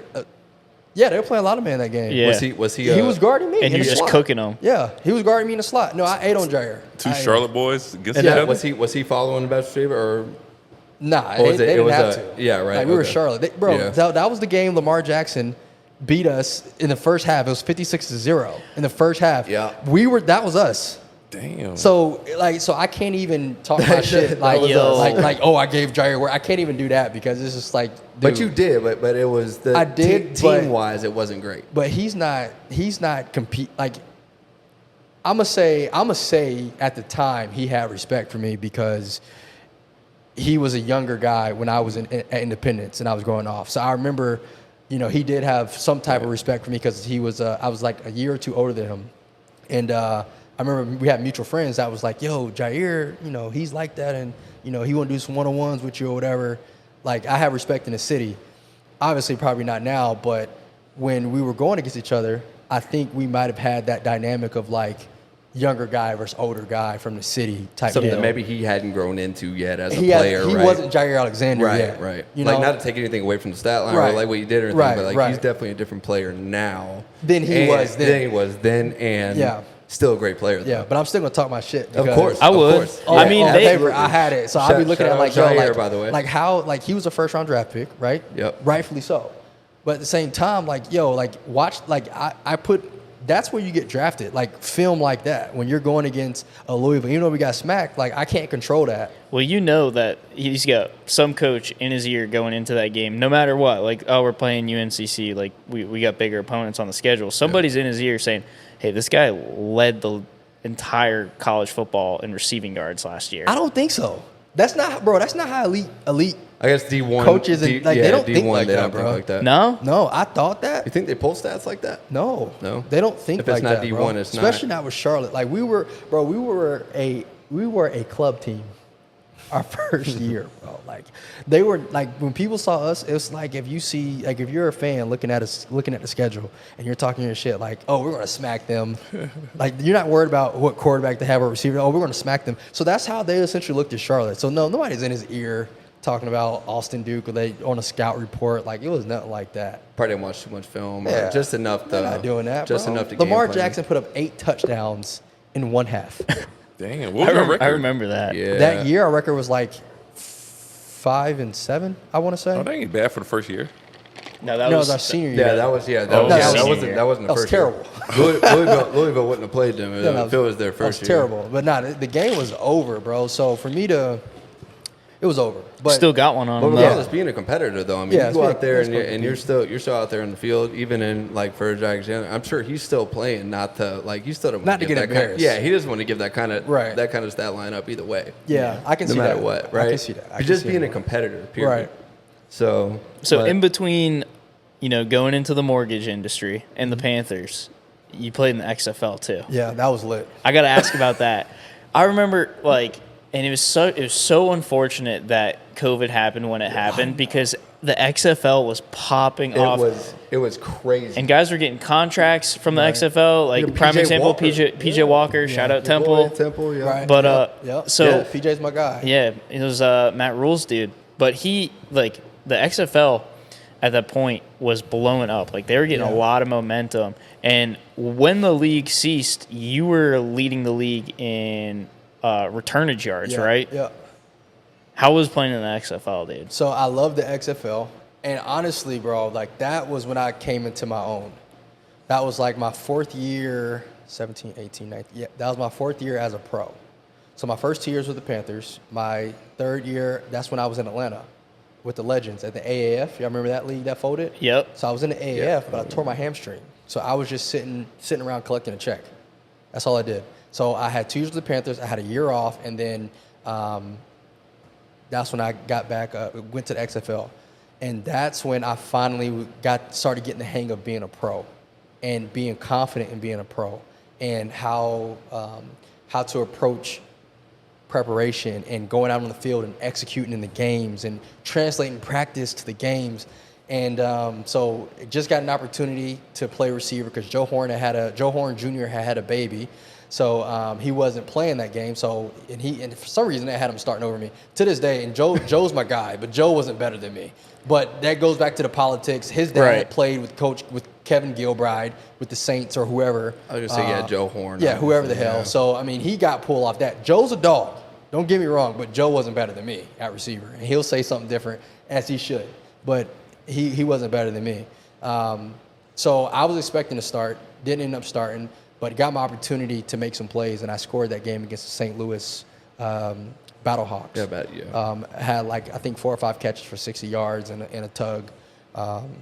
yeah, they were playing a lot of man that game. Yeah. Was he? He was guarding me. And in he was the just slot. cooking them. Yeah, he was guarding me in the slot. No, I ate on Jair. Two I- Charlotte boys against And each other? was he following the best receiver or? Nah, Or was they it- it didn't was have a- to. yeah, right, Like, we were okay. Charlotte. Bro, Yeah. that was the game Lamar Jackson beat us in the first half. It was 56-0 in the first half. Yeah. That was us. Damn. So I can't even talk my shit like was us. I gave Jair work. I can't even do that because it's just like, But dude. you did. But it was the I did, but- team wise, it wasn't great. But he's not compete like. I'ma say at the time he had respect for me because he was a younger guy when I was at Independence and I was going off. So I remember, he did have some type of respect for me because he was I was like a year or two older than him, and I remember we had mutual friends that was like, yo, Jair, he's like that, and he want to do some one-on-ones with you or whatever. Like I have respect in the city. Obviously, probably not now, but when we were going against each other, I think we might have had that dynamic of like younger guy versus older guy from the city type Something deal. that maybe he hadn't grown into yet as a He player, he right? wasn't Jair Alexander Right, yet. right. You Like, know, not to take anything away from the stat line Right. or like what you did or anything, Right, but like right. he's definitely a different player now Than he was then. Than he was then, and Yeah. still a great player. Though. yeah, but I'm still gonna talk my shit. Of because- course, I of would. course. I mean, on they- paper, I had it, so I'd be looking shout at like, out yo, Jair, like, by the way. like how, like he was a first round draft pick, right? Yep. Rightfully so. But at the same time, like, yo, like watch, like I put. That's where you get drafted, like film like that. When you're going against a Louisville, even though we got smacked, like I can't control that. Well, you know that he's got some coach in his ear going into that game, no matter what. Like, oh, we're playing UNCC. Like, we got bigger opponents on the schedule. Somebody's in his ear saying, hey, this guy led the entire college football in receiving yards last year. I don't think so. That's not, bro. That's not how elite. I guess D1 Coaches and, like, they don't D1, think like they that, don't bro. think like that. No? No, I thought that. You think they pull stats like that? No, No? they don't think If it's like not that, D1, bro. it's not. Especially not with Charlotte. Like we were a club team our first year, bro. Like they were like when people saw us, it's like if you see like if you're a fan looking at the schedule and you're talking your shit like, oh, we're gonna smack them. Like you're not worried about what quarterback they have or receiver. Oh, we're gonna smack them. So that's how they essentially looked at Charlotte. So no, nobody's in his ear talking about Austin Duke or they on a scout report. Like it was nothing like that. Probably didn't watch too much film. Yeah. Or just enough to. They're not doing that. Just bro. enough to Lamar game plan. Jackson put up 8 touchdowns in one half. Damn, what was your record? I remember that. Yeah. That year, our record was like 5-7. I want to say. Oh, that ain't bad for the first year. No, that No, it was was our senior year. Yeah, that was Oh, that senior wasn't year. that wasn't the That was first year. terrible. Louisville wouldn't have played them if it was their That first was year. terrible. But no, the game was over, bro. So for me to, it was over. But Still got one on But him. regardless, though. being a competitor, though, I mean, Yeah, you it's go being- out there it's and being you're still out there in the field, even in like for Alexander. I'm sure he's still playing, not to like he still don't Not to give get that kind embarrassed. yeah, he doesn't want to give that kind of Right. that kind of stat line up either way. Yeah, I can no see matter that. what, I right? can see that. I He's can just see being that. a competitor, period. Right. So but- in between, going into the mortgage industry and the Panthers, you played in the XFL too. Yeah, that was lit. I got to ask about that. I remember and it was so unfortunate that COVID happened when it happened because the XFL was popping off. it was crazy. And guys were getting contracts from the Right. XFL. Like, Yeah, prime PJ example, Walker. PJ Walker, shout out Your Temple. boy, Temple, yeah. Right. But, Yep. so- Yeah, PJ's my guy. Yeah, it was Matt Rule's dude. But he, the XFL at that point was blowing up. Like, they were getting a Yeah. lot of momentum. And when the league ceased, you were leading the league in returnage yards, Yeah, right? Yeah. How was playing in the XFL, dude? So I love the XFL. And honestly, bro, like that was when I came into my own. That was like my 4th year, 17, 18, 19. Yeah, that was my 4th year as a pro. So my first 2 years with the Panthers. My 3rd year, that's when I was in Atlanta with the Legends at the AAF. Y'all remember that league that folded? Yep. So I was in the AAF, but I tore my hamstring. So I was just sitting around collecting a check. That's all I did. So I had 2 years with the Panthers. I had a year off, and then that's when I got back, went to the XFL. And that's when I finally started getting the hang of being a pro and being confident in being a pro and how to approach preparation and going out on the field and executing in the games and translating practice to the games. And so just got an opportunity to play receiver because Joe Horn Jr. had a baby. So he wasn't playing that game. So and for some reason they had him starting over me to this day. And Joe's my guy, but Joe wasn't better than me. But that goes back to the politics. His dad Right. had played with Kevin Gilbride with the Saints or whoever. I was gonna say Joe Horn. Yeah, whoever the hell. Yeah. So I mean, he got pulled off that. Joe's a dog. Don't get me wrong, but Joe wasn't better than me at receiver, and he'll say something different as he should. But he wasn't better than me. So I was expecting to start, didn't end up starting, but got my opportunity to make some plays, and I scored that game against the St. Louis Battlehawks. Yeah. Had I think 4 or 5 catches for 60 yards and a tug.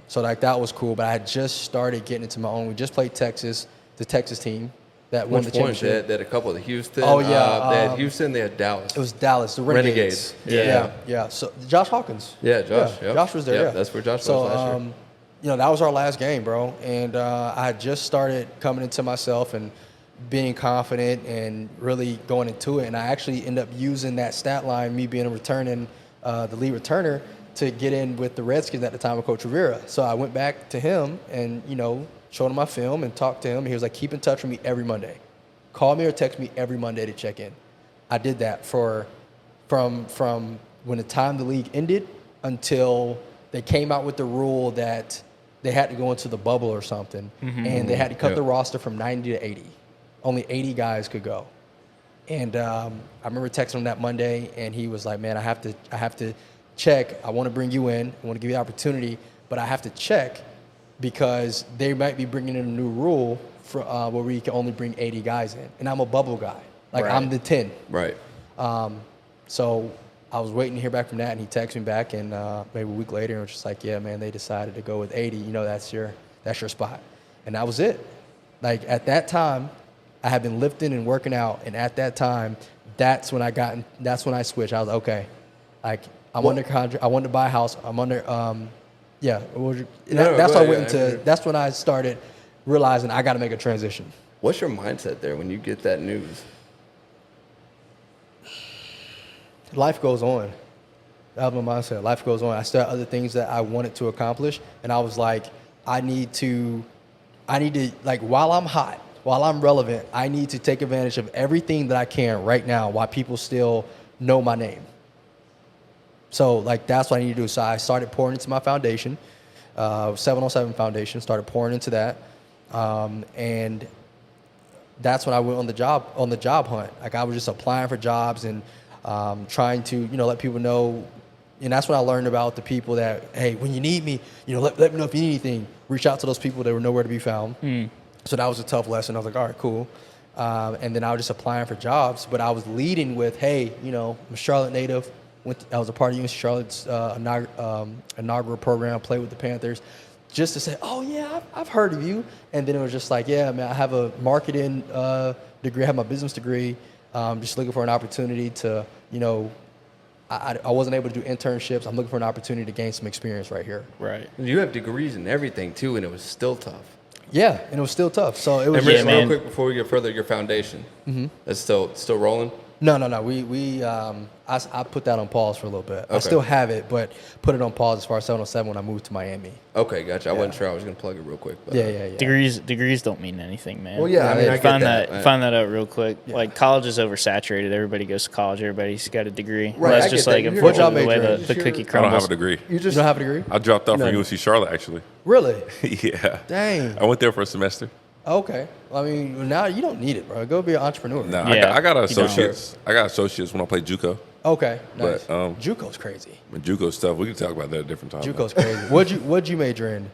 So that was cool. But I had just started getting into my own. We just played Texas, the Texas team that won the Which ones? championship. They had a couple of the Houston. Oh, yeah, They had Houston. They had Dallas. It was Dallas, the Renegades. Renegades. Yeah. So Josh Hawkins. Yeah, Josh. Yep. Josh was there. Yep, Yeah, that's where Josh so, was last year. That was our last game, bro. And I had just started coming into myself and being confident and really going into it. And I actually ended up using that stat line, me being the lead returner, to get in with the Redskins at the time of Coach Rivera. So I went back to him and, showed him my film, and talked to him. He was like, keep in touch with me every Monday. Call me or text me every Monday to check in. I did that from when the time the league ended until they came out with the rule that they had to go into the bubble or something, and they had to cut the roster from 90 to 80. Only 80 guys could go. And I remember texting him that Monday, and he was like, "Man, I have to check. I want to bring you in. I want to give you the opportunity, but I have to check because they might be bringing in a new rule for where we can only bring 80 guys in, and I'm a bubble guy. Like I'm the 10. Right. So I was waiting to hear back from that, and he texted me back, and maybe a week later, and was just like, "Yeah, man, they decided to go with 80. You know, that's your spot," and that was it. Like at that time, I had been lifting and working out, and at that time, that's when I switched. I was like, okay, like I'm under contract. I wanted to buy a house. I'm under, That's when I started realizing I got to make a transition. What's your mindset there when you get that news? Life goes on. That was my mindset. Life goes on. I still had other things that I wanted to accomplish, and I was like, I need to, like, while I'm hot, while I'm relevant, I need to take advantage of everything that I can right now while people still know my name. So, like, that's what I need to do. So I started pouring into my foundation, 707 Foundation, started pouring into that. And that's when I went on the job hunt. Like, I was just applying for jobs and trying to, let people know. And that's when I learned about the people that, hey, when you need me, let me know if you need anything. Reach out to those people that were nowhere to be found. So that was a tough lesson. I was like, all right, cool. And then I was just applying for jobs, but I was leading with, hey, I'm a Charlotte native. I was a part of UNC Charlotte's inaugural program, played with the Panthers, just to say, oh, yeah, I've heard of you. And then it was just like, yeah, man, I have a marketing degree, I have my business degree. Just looking for an opportunity to, I wasn't able to do internships. I'm looking for an opportunity to gain some experience right here. Right. You have degrees in everything, too, and it was still tough. Yeah, and it was still tough. So it was. And just, real quick before we get further, your foundation. That's still rolling. No. I put that on pause for a little bit. Okay. I still have it, but put it on pause as far as 707 when I moved to Miami. Okay, gotcha. I wasn't sure. I was going to plug it real quick. But, Yeah. Degrees don't mean anything, man. Well, yeah, I mean, I get that. Find that out real quick. Yeah. Like, college is oversaturated. Everybody goes to college. Everybody's got a degree. Right, Well, that's I just get like that. What job unfortunately the way major? the cookie I don't crumbles. have a degree. You don't have a degree? I dropped off from No. UNC Charlotte, actually. Really? Yeah. Dang. I went there for a semester. Okay. I mean, now you don't need it, bro. Go be an entrepreneur. Nah, Yeah, I got you don't. associates. I got associates when I played JUCO. Okay. Nice. But, JUCO's crazy. JUCO stuff, we can talk about that at a different time. JUCO's crazy. What'd you major in?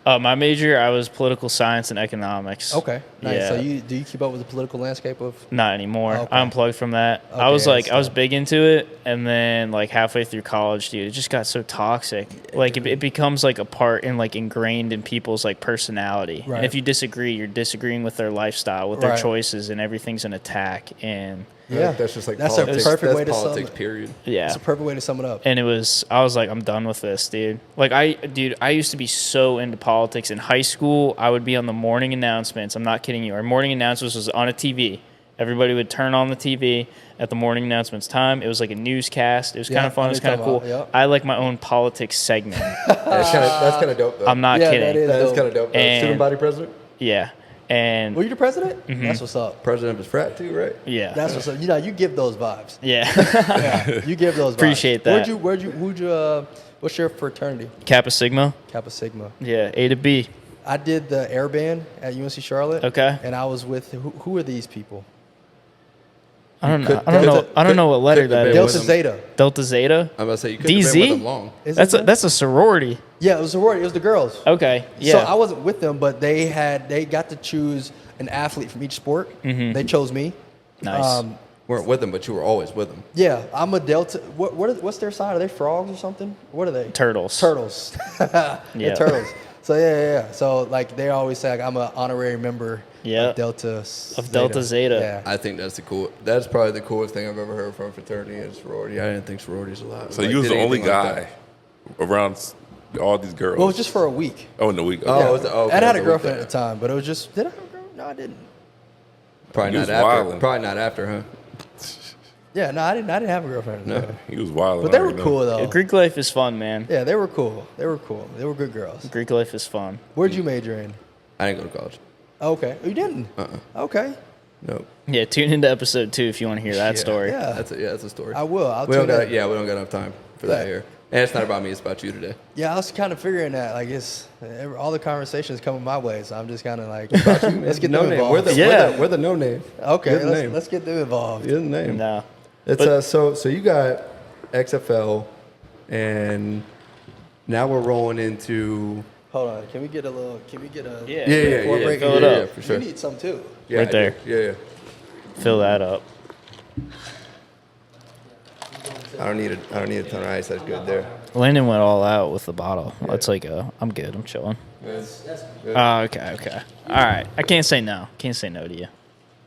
My major, I was political science and economics. Okay. Nice. Yeah. So do you keep up with the political landscape of? Not anymore. Okay. I unplugged from that. Okay, I was I I was big into it, and then like halfway through college, dude, it just got so toxic. Like it becomes like a part and like ingrained in people's like personality. Right. And if you disagree, you're disagreeing with their lifestyle, with their Right. choices, and everyth's an attack. And Yeah. That's just like That's politics. a perfect That's way to sum politics, it. period. yeah, It's a perfect way to sum it up. and I was like, I'm done with this, dude. Like I used to be so into politics in high school. I would be on the morning announcements. I'm not kidding you. Our morning announcements was on a TV. Everybody would turn on the TV at the morning announcements time. It was like a newscast. It was Yeah, kind of fun. I It was know kind of what you're cool. talking about, I like my own politics segment. That's kind of dope, though. I'm not Yeah, kidding. that is. That is dope. kind of dope. Though. And- Student body president? Yeah, and Were you the president? That's what's up. President of his frat, too, right? yeah, That's what's up. You give those vibes. yeah. Yeah, you give those vibes. Appreciate that. What's your fraternity? Kappa Sigma. Kappa Sigma. Yeah, A to B. I did the air band at UNC Charlotte. Okay. And I was with who are these people? I don't know. Could- I don't know. could- I don't know what letter could that have is. been Delta with Zeta. Delta Zeta. I'm about to say, you couldn't have been DZ? with them long. Is That's it a that? that's a sorority. Yeah, it was a sorority. It was the girls. Okay. Yeah. So I wasn't with them, but they got to choose an athlete from each sport. They chose me. Nice. Weren't with them, but you were always with them. Yeah, I'm a Delta. What's their sign? Are they frogs or something? What are they? Turtles. Turtles. Yeah. Yeah, turtles. So yeah. So like they always say, like, I'm an honorary member Yeah. of Delta Zeta. Yeah. I think that's probably the coolest thing I've ever heard from a fraternity and sorority. I didn't think sororities a lot. So Like, you was did the only anything like guy that. around all these girls. Well, it was just for a week. Oh, in the week. Oh, Okay. it was the- okay, And I had it a was a girlfriend week at the time, but it was just, did I have a girl? No, I didn't. Probably He not was after. wilding. Probably not after, huh? Yeah, no, I didn't have a girlfriend at the No. time. He was wild. But they were cool though. Greek life is fun, man. Yeah, they were cool. They were good girls. Greek life is fun. Where'd you major in? I didn't go to college. Okay. You didn't? Okay. Nope. Yeah, tune into episode 2 if you want to hear that story. Yeah. That's a story. I will. We don't tune in. we don't got enough time for that here. And it's not about me. It's about you today. Yeah, I was kind of figuring that. Like, all the conversations coming my way, so I'm just kind of like, let's get them name. involved. We're the no name. Okay, You're the name. let's get them involved. You're the name. No. It's so you got XFL, and now we're rolling into. Hold on, can we get a? Yeah. break Fill it here? up. for sure. You need some too. Yeah, Right I there. do. Yeah. Fill that up. I don't need a ton of ice. That's good there. Landon went all out with the bottle. That's like I'm good. I'm chilling. Oh, okay. All right. I can't say no. Can't say no to you.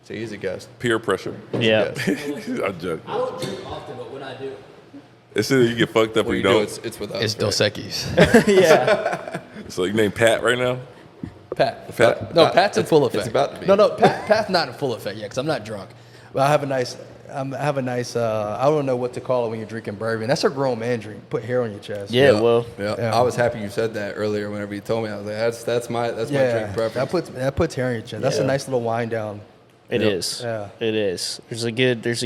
It's an easy guess. Peer pressure. Yeah. I'm joking. I don't drink often, but when I do, It's either you get fucked up or What you do, don't. it's with us. It's right? Dos Equis. Yeah. So you name Pat right now? Pat. Pat? No, Pat's in full effect. It's about to be. No, Pat's not in full effect yet because I'm not drunk. But I have a nice. I don't know what to call it when you're drinking bourbon. That's a grown man drink. Put hair on your chest. Yeah. Well. Yeah. I was happy you said that earlier. Whenever you told me, I was like, that's my drink preference. That puts hair on your chest. That's a Yeah. nice little wind down. It is. Yeah. It is. There's a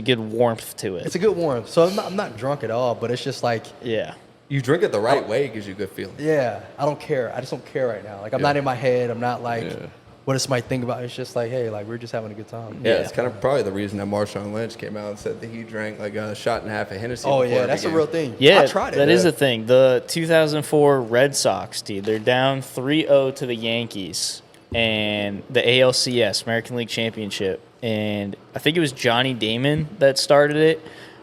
good warmth to it. It's a good warm. So I'm not drunk at all, but it's just like, Yeah. You drink it the right way, it gives you a good feeling. yeah, I don't care. I just don't care right now. Like I'm not in my head. I'm not like, what does somebody think about it? It's just like, hey, like we're just having a good time. Yeah, it's kind of probably the reason that Marshawn Lynch came out and said that he drank like a shot and a half of Hennessy. Oh before yeah, every that's a game. real thing. Yeah, I tried it. that is a thing. The 2004 Red Sox, dude, they're down 3-0 to the Yankees and the ALCS, American League Championship. And I think it was Johnny Damon that started it.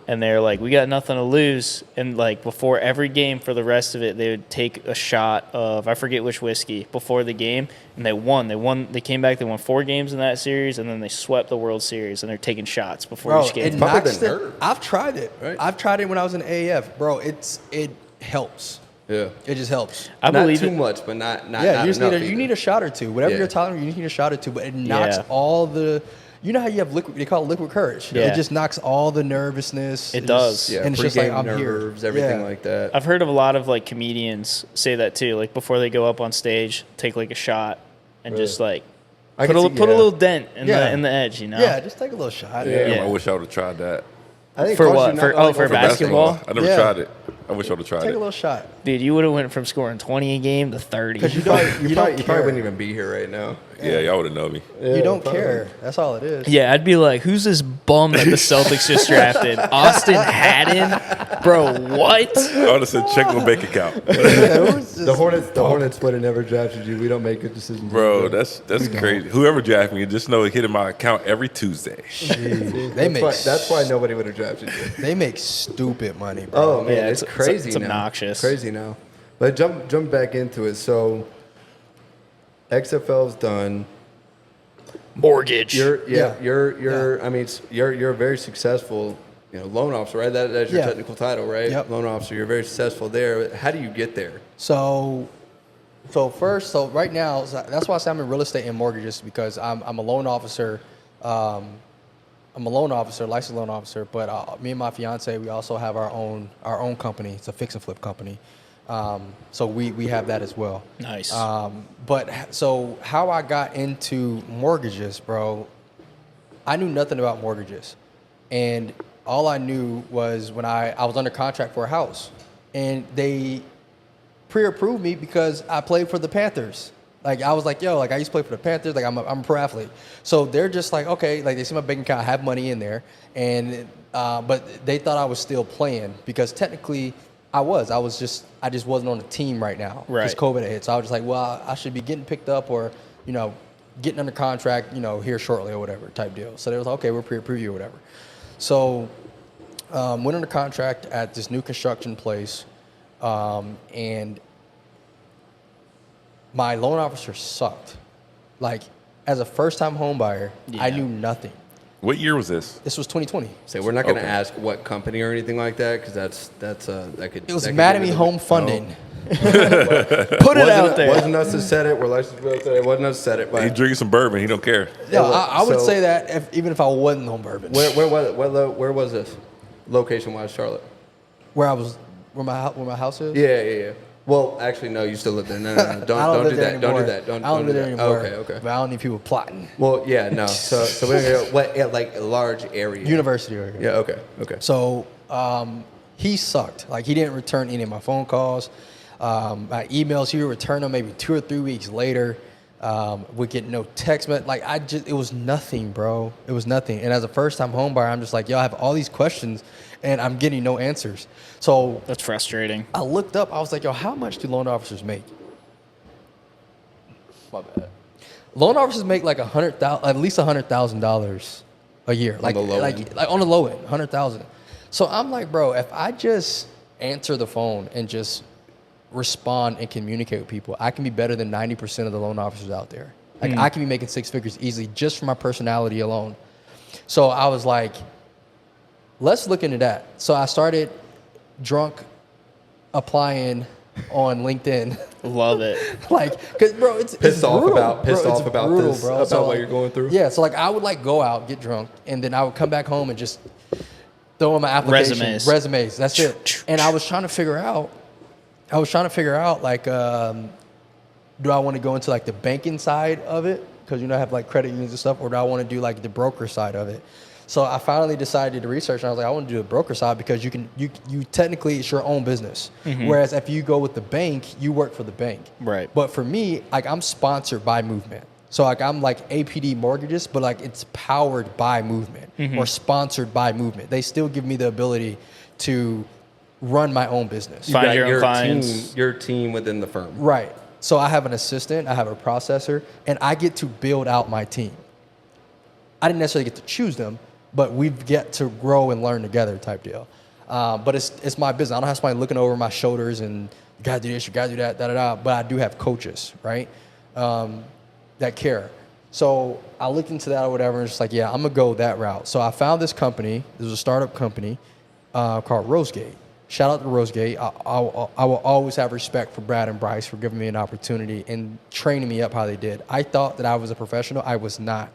And they're like, we got nothing to lose. And like before every game for the rest of it, they would take a shot of, I forget which whiskey, before the game. And they won. They came back, they won 4 games in that series. And then they swept the World Series. And they're taking shots before Bro, each game. it Probably knocks the the, nerve. I've tried it. Right. I've tried it when I was in AAF. Bro, it helps. Yeah. It just helps. I Not believe too it. much, but not Yeah, not you just enough need you need a shot or two. Whatever Yeah. you're tolerant, you just need a shot or two. But it knocks Yeah. all the. You know how you have liquid? They call it liquid courage. Yeah. It just knocks all the nervousness. It does. Yeah, and it's just like pregame I'm nerves, here. everything Yeah. like that. I've heard of a lot of like comedians say that too. Like before they go up on stage, take like a shot and just like I put can a see- put a yeah. little dent in Yeah. the edge, you know? Yeah, just take a little shot. Damn, Yeah. I wish I would have tried that. I think For it costs what? you For- not only oh, for for basketball? I never Yeah. tried it. I wish I would have tried Take a it. little shot. Dude, you would have went from scoring 20 a game to 30. Because you You don't probably care. wouldn't even be here right now. Yeah, y'all would have known me. You don't care. That's all it is. Yeah, I'd be like, who's this bum that the Celtics just drafted? Austin Haddon? Bro, what? I would have said check my bank account. The Hornets would have never drafted you. We don't make good decisions. Bro, that's crazy. Whoever drafted me, just know it hit in my account every Tuesday. That's why nobody would have drafted you. They make stupid money, bro. Oh man, Yeah, it's it's- crazy. it's now. obnoxious. Crazy now. But jump back into it. So XFL's done. Mortgage. You're Yeah. I mean you're a very successful, loan officer, right? That's your Yeah. technical title, right? Yep. Loan officer. You're very successful there. How do you get there? So right now, that's why I say I'm in real estate and mortgages because I'm a loan officer. I'm a loan officer, licensed loan officer. But me and my fiance, we also have our own company. It's a fix and flip company. So we have that as well. Nice. But so how I got into mortgages, bro, I knew nothing about mortgages. And all I knew was when I was under contract for a house. And they pre-approved me because I played for the Panthers. Like, I was like, yo, like, I used to play for the Panthers. Like, I'm a pro athlete. So they're just like, okay, like, they see my bank account, I have money in there. And, but they thought I was still playing because technically I just wasn't on the team right now. Right. Because COVID had hit. So I was just like, well, I should be getting picked up or, getting under contract, here shortly or whatever type deal. So they was like, okay, we'll pre-approve you or whatever. So went under contract at this new construction place. And my loan officer sucked. Like, as a first-time home buyer, I Yeah. knew nothing. What year was this? This was 2020. So we're not going to Okay. ask what company or anything like that because that could. It was that could Madame get Home really- Funding. Put it out there. Wasn't us that said it. We're licensed real estate. It wasn't us that said it. He But drinking some bourbon. He don't care. Yeah, I would so- say that even if I wasn't on bourbon. where was this? Location wise, Charlotte. Where my house is? Yeah. Well, actually, no. You still live there. No. Don't I do live that. there Don't do anymore. that. Don't I don't do live there that. anymore. Okay. But I don't need people plotting. Well, yeah, no. So we're gonna go like a large area. University area. Yeah. Okay. So he sucked. Like he didn't return any of my phone calls, my emails. He would return them maybe 2 or 3 weeks later. Would get no text, like it was nothing, bro. It was nothing. And as a first-time home buyer, I'm just like, yo, I have all these questions, and I'm getting no answers. So That's frustrating. I looked up. I was like, yo, how much do loan officers make? My bad. Loan officers make like at least $100,000 a year, like the low end. like on the low end, 100,000. So I'm like, bro, if I just answer the phone and just respond and communicate with people, I can be better than 90% of the loan officers out there. Like I can be making 6 figures easily just from my personality alone. So I was like, let's look into that. So I started drunk applying on LinkedIn. Love it. Like, cause bro, it's Pissed off brutal, about bro. It's brutal, this, bro. about So, what like, you're going through. Yeah, so like I would like go out, get drunk, and then I would come back home and just throw in my application. Resumes. That's it. And I was trying to figure out like, do I want to go into like the banking side of it? Because, I have like credit unions and stuff, or do I want to do like the broker side of it? So I finally decided to research, and I was like, I want to do the broker side because you technically, it's your own business. Whereas if you go with the bank, you work for the bank. Right. But for me, like I'm sponsored by Movement. So like I'm like APD Mortgages, but like it's powered by Movement or sponsored by Movement. They still give me the ability to run my own business. You Find got your own clients. your team within the firm. Right. So I have an assistant, I have a processor, and I get to build out my team. I didn't necessarily get to choose them, but we get to grow and learn together type deal. But it's my business. I don't have somebody looking over my shoulders and you gotta do this, you gotta do that, da-da-da. But I do have coaches, right, that care. So I looked into that or whatever, and just like, yeah, I'm gonna go that route. So I found this company. This was a startup company called Rosegate. Shout out to Rosegate. I will always have respect for Brad and Bryce for giving me an opportunity and training me up how they did. I thought that I was a professional. I was not.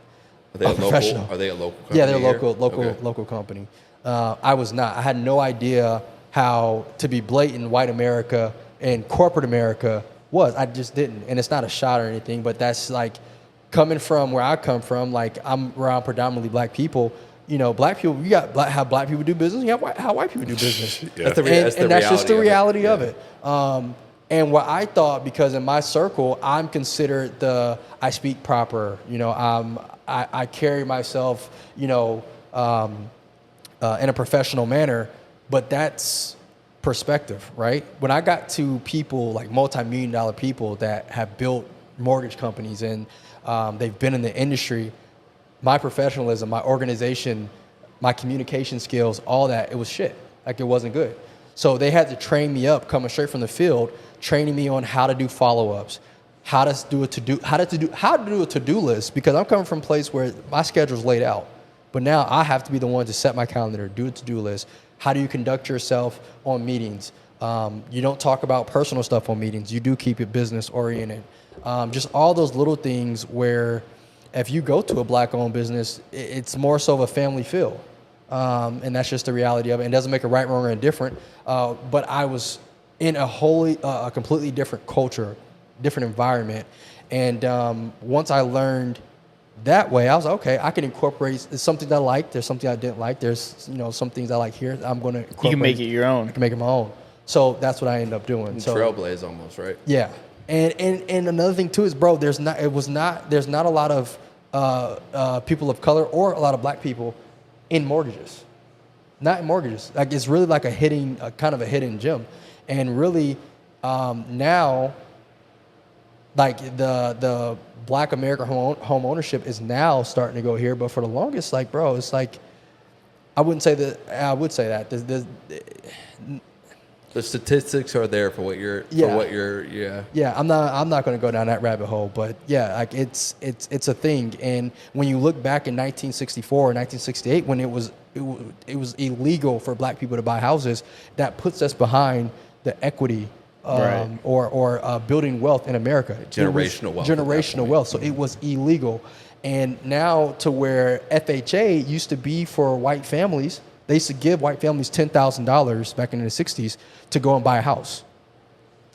Are they a professional. local? Are they a local company? Yeah, they're here? local company. I was not. I had no idea how to be blatant white America and corporate America was. I just didn't. And it's not a shot or anything, but that's like coming from where I come from. Like I'm around predominantly black people. Black people, you got how black people do business. You got how white people do business. Yeah. That's just the reality of it. Yeah. And what I thought, because in my circle, I'm considered I speak proper. I carry myself, in a professional manner. But that's perspective, right? When I got to people like multi-million-dollar people that have built mortgage companies and they've been in the industry, my professionalism, my organization, my communication skills, all that, it was shit. Like it wasn't good. So they had to train me up coming straight from the field, training me on how to do follow-ups, how to do a to-do list, because I'm coming from a place where my schedule's laid out. But now I have to be the one to set my calendar, do a to-do list. How do you conduct yourself on meetings? You don't talk about personal stuff on meetings. You do keep it business oriented. Just all those little things where if you go to a black-owned business, it's more so of a family feel. And that's just the reality of it. It doesn't make it right, wrong, or indifferent. But I was in a completely different culture, different environment. And once I learned that way, I was like, okay, I can incorporate. There's something that I like. There's something I didn't like. There's some things I like here. I'm going to incorporate. You can make it your own. I can make it my own. So that's what I ended up doing. So Trailblaze almost, right? yeah. And another thing too is, bro, there's not a lot of people of color or a lot of black people in mortgages. Not in mortgages. Like it's really like kind of a hidden gem. And really now, like the black American home ownership is now starting to go here. But for the longest, like, bro, it's like, I would say that. The statistics are there for what you're. Yeah, I'm not going to go down that rabbit hole, but yeah, like it's a thing. And when you look back in 1964 or 1968, when it was illegal for black people to buy houses, that puts us behind the equity Right. or building wealth in America. Generational wealth. Generational wealth. So it was illegal, and now to where FHA used to be for white families. They used to give white families $10,000 back in the 60s to go and buy a house.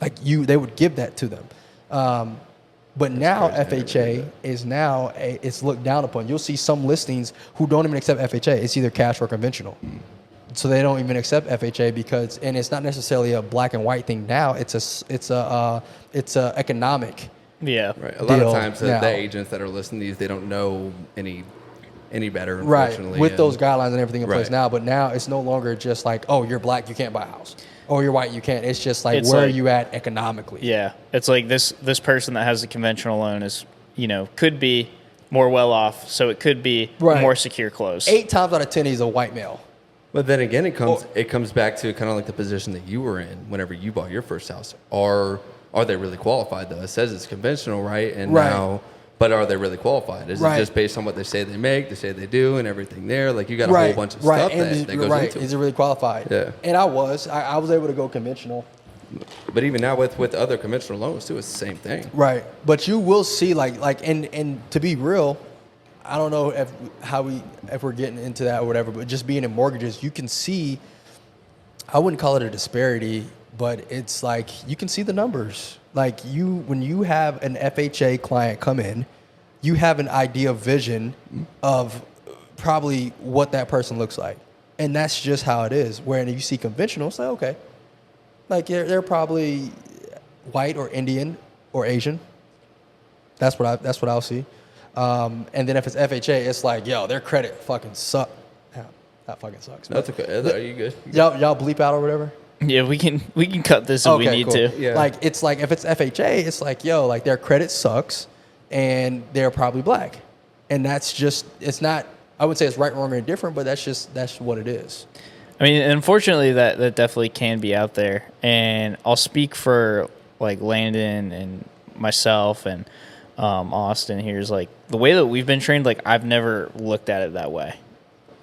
Like they would give that to them. But now FHA is now it's looked down upon. You'll see some listings who don't even accept FHA. It's either cash or conventional. So they don't even accept FHA and it's not necessarily a black and white thing now. It's a economic. Yeah. Right. A lot of deal times now. the agents that are listing these, they don't know any better, Right, unfortunately. with those guidelines and everything in place Right. now. But now it's no longer just like, oh, you're black, you can't buy a house. Oh, you're white, you can't. It's just like, It's where like- are you at economically? Yeah, it's like this person that has the conventional loan is, could be more well off, so it could be a Right. more secure close. 8 times out of 10, he's a white male. But then again, it comes back to kind of like the position that you were in whenever you bought your first house. Are they really qualified though? It says it's conventional, right? And Right. now, but are they really qualified? Is Right. it just based on what they say they make, they say they do, and everything there? Like you got a whole bunch of stuff that goes into Is it. it really qualified? Yeah. And I was able to go conventional. But even now with other conventional loans too, it's the same thing. Right. But you will see and to be real, I don't know if we're getting into that or whatever, but just being in mortgages, you can see, I wouldn't call it a disparity, but it's like you can see the numbers. Like when you have an FHA client come in, you have an idea of vision of probably what that person looks like. And that's just how it is. Where if you see conventional, it's like, okay. Like they're probably white or Indian or Asian. That's what I'll see. And then if it's FHA, it's like, yo, their credit fucking sucks. Yeah, that fucking sucks. That's okay. Are you good? Y'all bleep out or whatever? Yeah, we can cut this if we need cool. to. Yeah. Like it's like if it's FHA, it's like, yo, like their credit sucks and they're probably black. And that's just, it's not, I would say it's right, wrong, or indifferent, but that's what it is. I mean, unfortunately, that definitely can be out there. And I'll speak for like Landon and myself and Austin here is like the way that we've been trained. Like I've never looked at it that way.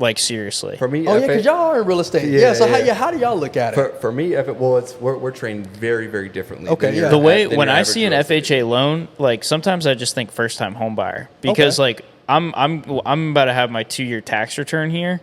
Like seriously. For me, Oh yeah, because y'all are in real estate. Yeah, Yeah. So yeah. how do y'all look at it? For me, we're trained very, very differently. Okay, than yeah. your The way than when your I average see an real estate. FHA loan, like sometimes I just think first time home buyer because Okay. like I'm about to have my 2-year tax return here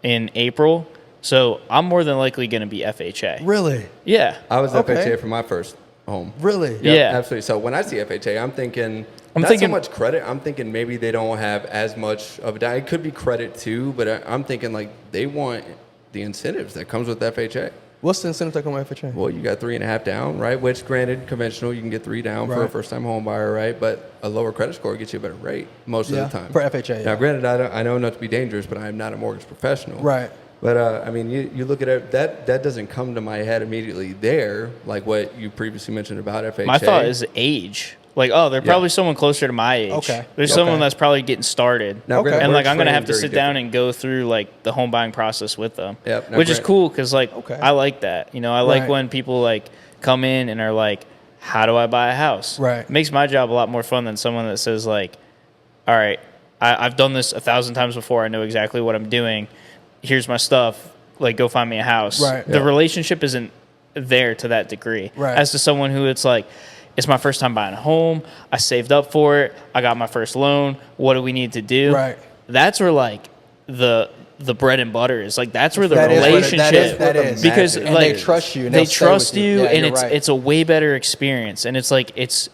in April, so I'm more than likely going to be FHA. Really? Yeah. I was Okay. FHA for my first home. Really? Yeah. Absolutely. So when I see FHA, I'm thinking I'm not thinking- so much credit. I'm thinking maybe they don't have as much of a. It could be credit too, but I'm thinking like they want the incentives that comes with FHA. What's the incentive that come with FHA? Well, you got 3.5 down, right? Which, granted, conventional you can get 3 down for a Right. first-time home buyer, right? But a lower credit score gets you a better rate most of the time. For FHA. Now, Yeah. granted, I know not to be dangerous, but I am not a mortgage professional. Right. But I mean, you look at it. That doesn't come to my head immediately. There, like what you previously mentioned about FHA. My thought is age. Like, oh, they're probably someone closer to my age. Okay. There's Okay. someone that's probably getting started. Now, Okay. granted, And we're like I'm gonna trained have to very sit down different. and go through like the home buying process with them, Yep. Now, which is grant- cool because like Okay. I like that. I like Right. when people like come in and are like, "How do I buy a house?" Right. It makes my job a lot more fun than someone that says like, "All right, I've done this 1,000 times before. I know exactly what I'm doing. Here's my stuff. Like, go find me a house." Right. The Yeah. relationship isn't there to that degree. Right. As to someone who it's like, it's my first time buying a home. I saved up for it. I got my first loan. What do we need to do? Right. That's where like the bread and butter is. Like that's where the That is what it- relationship. that is. Because And like they trust you and they they'll stay trust with you. you, Yeah, and you're right. it's a way better experience. And it's like it's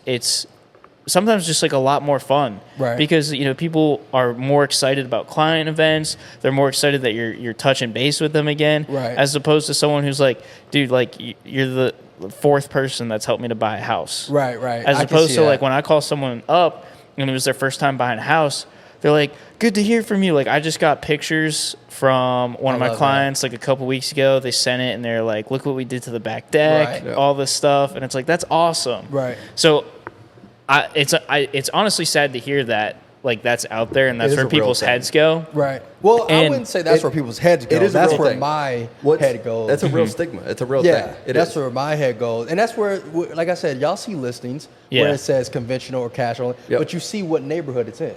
sometimes just like a lot more fun. Right. Because people are more excited about client events. They're more excited that you're touching base with them again. Right. As opposed to someone who's like, dude, like you're the 4th person that's helped me to buy a house. Right. As I can opposed see to that. like when I call someone up and it was their first time buying a house, they're like, good to hear from you. Like I just got pictures from one of my love clients like a couple weeks ago. They sent it and they're like, look what we did to the back deck, Right. all this stuff. And it's like, that's awesome. Right. So it's honestly sad to hear that like that's out there and that's is where a real people's thing. heads go. Right. Well, I And wouldn't say that's it- where people's heads go. it is a That's real where thing. my What's- head goes. That's a real stigma. It's a real Yeah, thing. It that's is. where my head goes, and that's where, like I said, y'all see listings Yeah. where it says conventional or cash only, Yep. but you see what neighborhood it's in.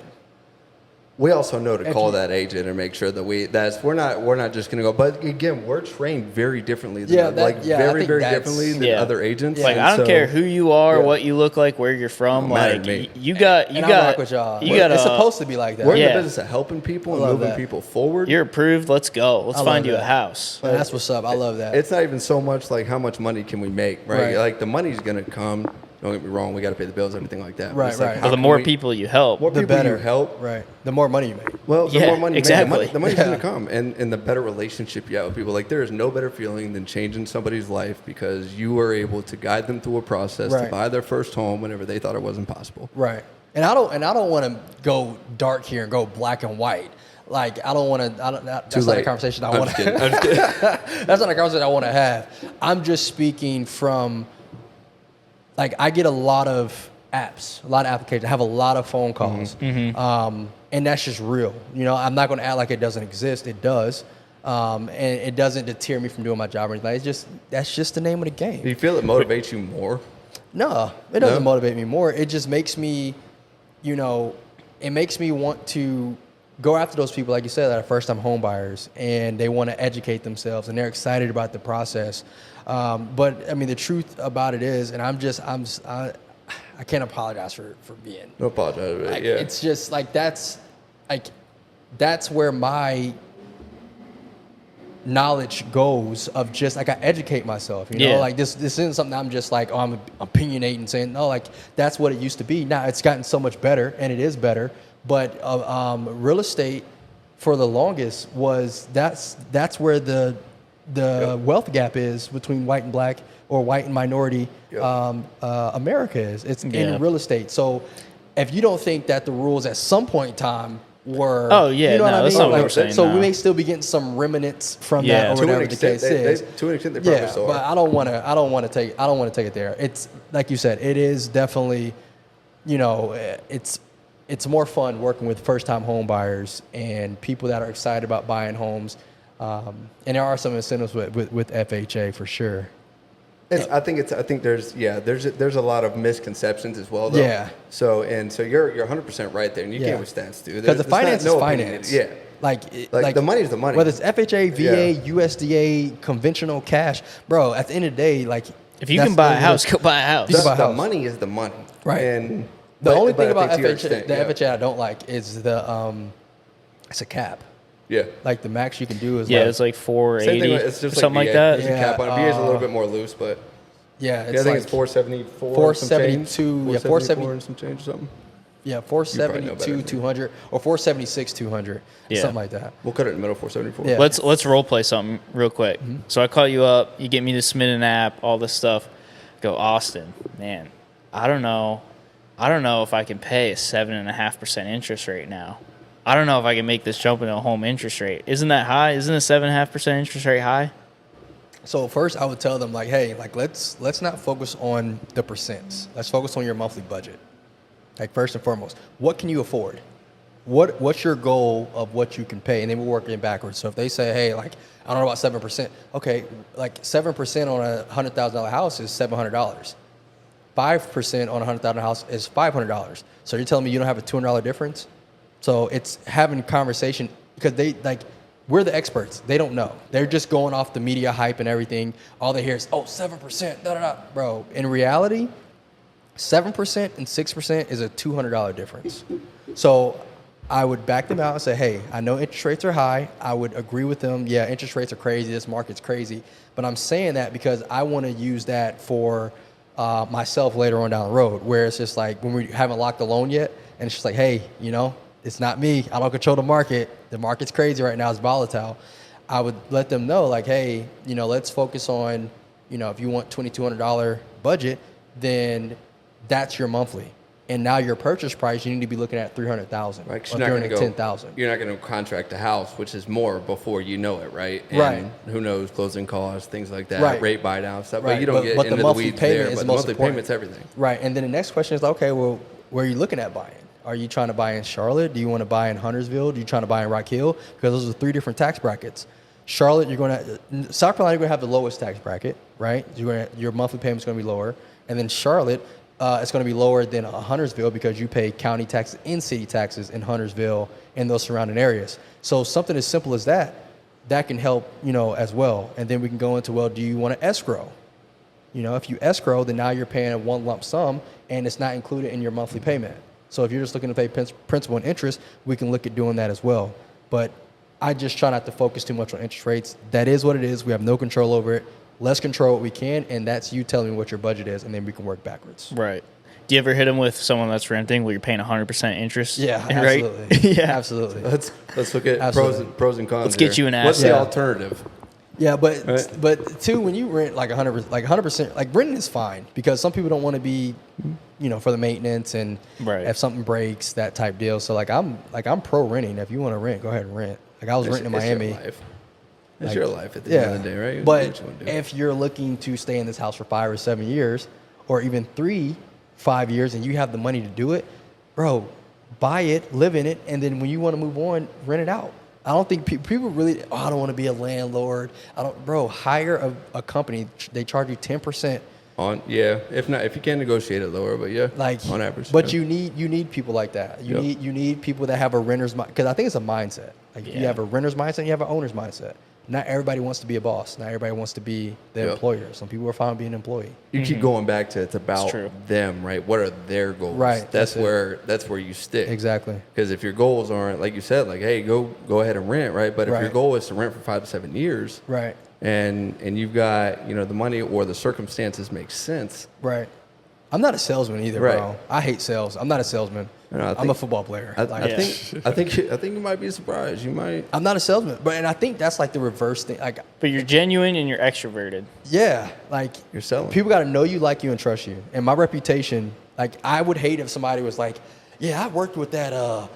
we also know to call that agent and make sure that we're not just gonna go. But again, we're trained very differently than very differently than other agents. Like I don't care who you are, what you look like, where you're from. Like you got. I rock with y'all. It's supposed to be like that. We're in the business of helping people and moving people forward. You're approved. Let's go. Let's find you a house. Man, that's what's up. I love that. It's not even so much like how much money can we make, right? Like the money's gonna come. Don't get me wrong, we got to pay the bills, everything like that. Right, right. But the more people you help, the better you help. Right. The more money you make. Well, the more money you make, the money's going to come. And the better relationship you have with people. Like, there is no better feeling than changing somebody's life because you were able to guide them through a process to buy their first home whenever they thought it wasn't possible. Right. And I don't want to go dark here and go black and white. Like, I don't want to. That's not a conversation I want to. That's not a conversation I want to have. I'm just speaking from. Like, I get a lot of apps, a lot of applications. I have a lot of phone calls. And that's just real. You know, I'm not going to act like it doesn't exist. It does. And it doesn't deter me from doing my job or anything. That's just the name of the game. Do you feel it motivates you more? No, it doesn't motivate me more. It just makes me, it makes me want to go after those people, like you said, that are first-time home buyers, and they want to educate themselves, and they're excited about the process. But I mean, the truth about it is, and I can't apologize for being. No apologize. Like, it's just like that's where my knowledge goes of just like I educate myself. Like this isn't something I'm just like I'm opinionating saying no. Like that's what it used to be. Now it's gotten so much better, and it is better. But real estate for the longest was that's where the wealth gap is between white and black or white and minority America is. It's in real estate. So if you don't think that the rules at some point in time were that's not what we're saying. So we may still be getting some remnants from that or whatever the case is. To an extent, they probably still are. But I don't want to take it there. It's like you said, it is definitely, it's more fun working with first-time home buyers and people that are excited about buying homes. And there are some incentives with FHA for sure. I think there's a lot of misconceptions as well, though. Yeah. So you're 100% right there, and you can't with stats, dude. Because the finance is finance. Yeah. Like the money's the money. Whether it's FHA, VA, USDA, conventional cash, bro. At the end of the day, like if you can buy a house, go buy a house. The money is the money, right? And the only thing about FHA, FHA I don't like is it's a cap. Yeah. Like the max you can do is it's like 480 it's just something like VA. that. There's a cap on it. VA is a little bit more loose, but I think it's 474. 472. 474 and some change or something. Yeah, 472 200 or 476 200, something like that. We'll cut it in the middle, 474. Yeah. Let's role play something real quick. Mm-hmm. So I call you up, you get me to submit an app, all this stuff. Go, Austin, man, I don't know if I can pay a 7.5% interest rate now. I don't know if I can make this jump into a home interest rate. Isn't that high? Isn't a 7.5% interest rate high? So first, I would tell them like, hey, like let's not focus on the percents. Let's focus on your monthly budget. Like first and foremost, what can you afford? What's your goal of what you can pay? And then we're working backwards. So if they say, hey, like I don't know about 7%, okay, like 7% on a $100,000 house is $700. 5% on a $100,000 house is $500. So you're telling me you don't have a $200 difference? So it's having a conversation because we're the experts. They don't know. They're just going off the media hype and everything. All they hear is, 7%, da-da-da. Bro, in reality, 7% and 6% is a $200 difference. So I would back them out and say, hey, I know interest rates are high. I would agree with them. Yeah, interest rates are crazy. This market's crazy. But I'm saying that because I want to use that for myself later on down the road, where it's just like when we haven't locked the loan yet, and it's just like, hey, it's not me. I don't control the market. The market's crazy right now. It's volatile. I would let them know, like, hey, let's focus on, if you want $2,200 budget, then that's your monthly. And now your purchase price, you need to be looking at $300,000 or $310,000. You're not going to contract a house, which is more before you know it, right? And right. Who knows, closing costs, things like that, right. Rate buy down stuff. Right. But you don't get into the weeds there. But the monthly payment's everything. Right. And then the next question is, okay, well, where are you looking at buying? Are you trying to buy in Charlotte? Do you want to buy in Huntersville? Do you trying to buy in Rock Hill? Because those are 3 different tax brackets. Charlotte, South Carolina, you're going to have the lowest tax bracket, right? Your monthly payment's going to be lower. And then Charlotte, it's going to be lower than Huntersville because you pay county taxes and city taxes in Huntersville and those surrounding areas. So something as simple as that can help, as well. And then we can go into, well, do you want to escrow? If you escrow, then now you're paying a one lump sum and it's not included in your monthly payment. So if you're just looking to pay principal and interest, we can look at doing that as well. But I just try not to focus too much on interest rates. That is what it is. We have no control over it. Let's control what we can, and that's you telling me what your budget is, and then we can work backwards. Right. Do you ever hit them with someone that's renting where you're paying 100% interest? Yeah, right? absolutely. Yeah, absolutely. Let's look at pros and cons. Let's get you an asset. What's the alternative? Yeah, but too, when you rent like 100%, like renting is fine because some people don't want to be, for the maintenance and if something breaks, that type deal. So I'm pro renting. If you want to rent, go ahead and rent. Like I was renting in Miami. Your life. It's your life at the end of the day, right? But if you're looking to stay in this house for 5 or 7 years, or even 5 years, and you have the money to do it, bro, buy it, live in it, and then when you want to move on, rent it out. I don't think people really. I don't want to be a landlord. Hire a company. They charge you 10%. If not, if you can negotiate it lower, but on average. But you need people like that. You need people that have a renter's mind, because I think it's a mindset. You have a renter's mindset, and you have an owner's mindset. Not everybody wants to be a boss. Not everybody wants to be the employer. Some people are fine being an employee. You keep going back to it's about them, right? What are their goals? Right. That's where you stick. Exactly. Because if your goals aren't, like you said, like, hey, go ahead and rent, right? But if your goal is to rent for 5 to 7 years, right, and you've got the money or the circumstances make sense, right. I'm not a salesman either, bro. I hate sales. I'm not a salesman. I'm a football player. I think you might be surprised. You might. I'm not a salesman, and I think that's like the reverse thing. But you're genuine and you're extroverted. Yeah, you're selling. People got to know you, like you, and trust you. And my reputation, I would hate if somebody was like, "Yeah, I worked with that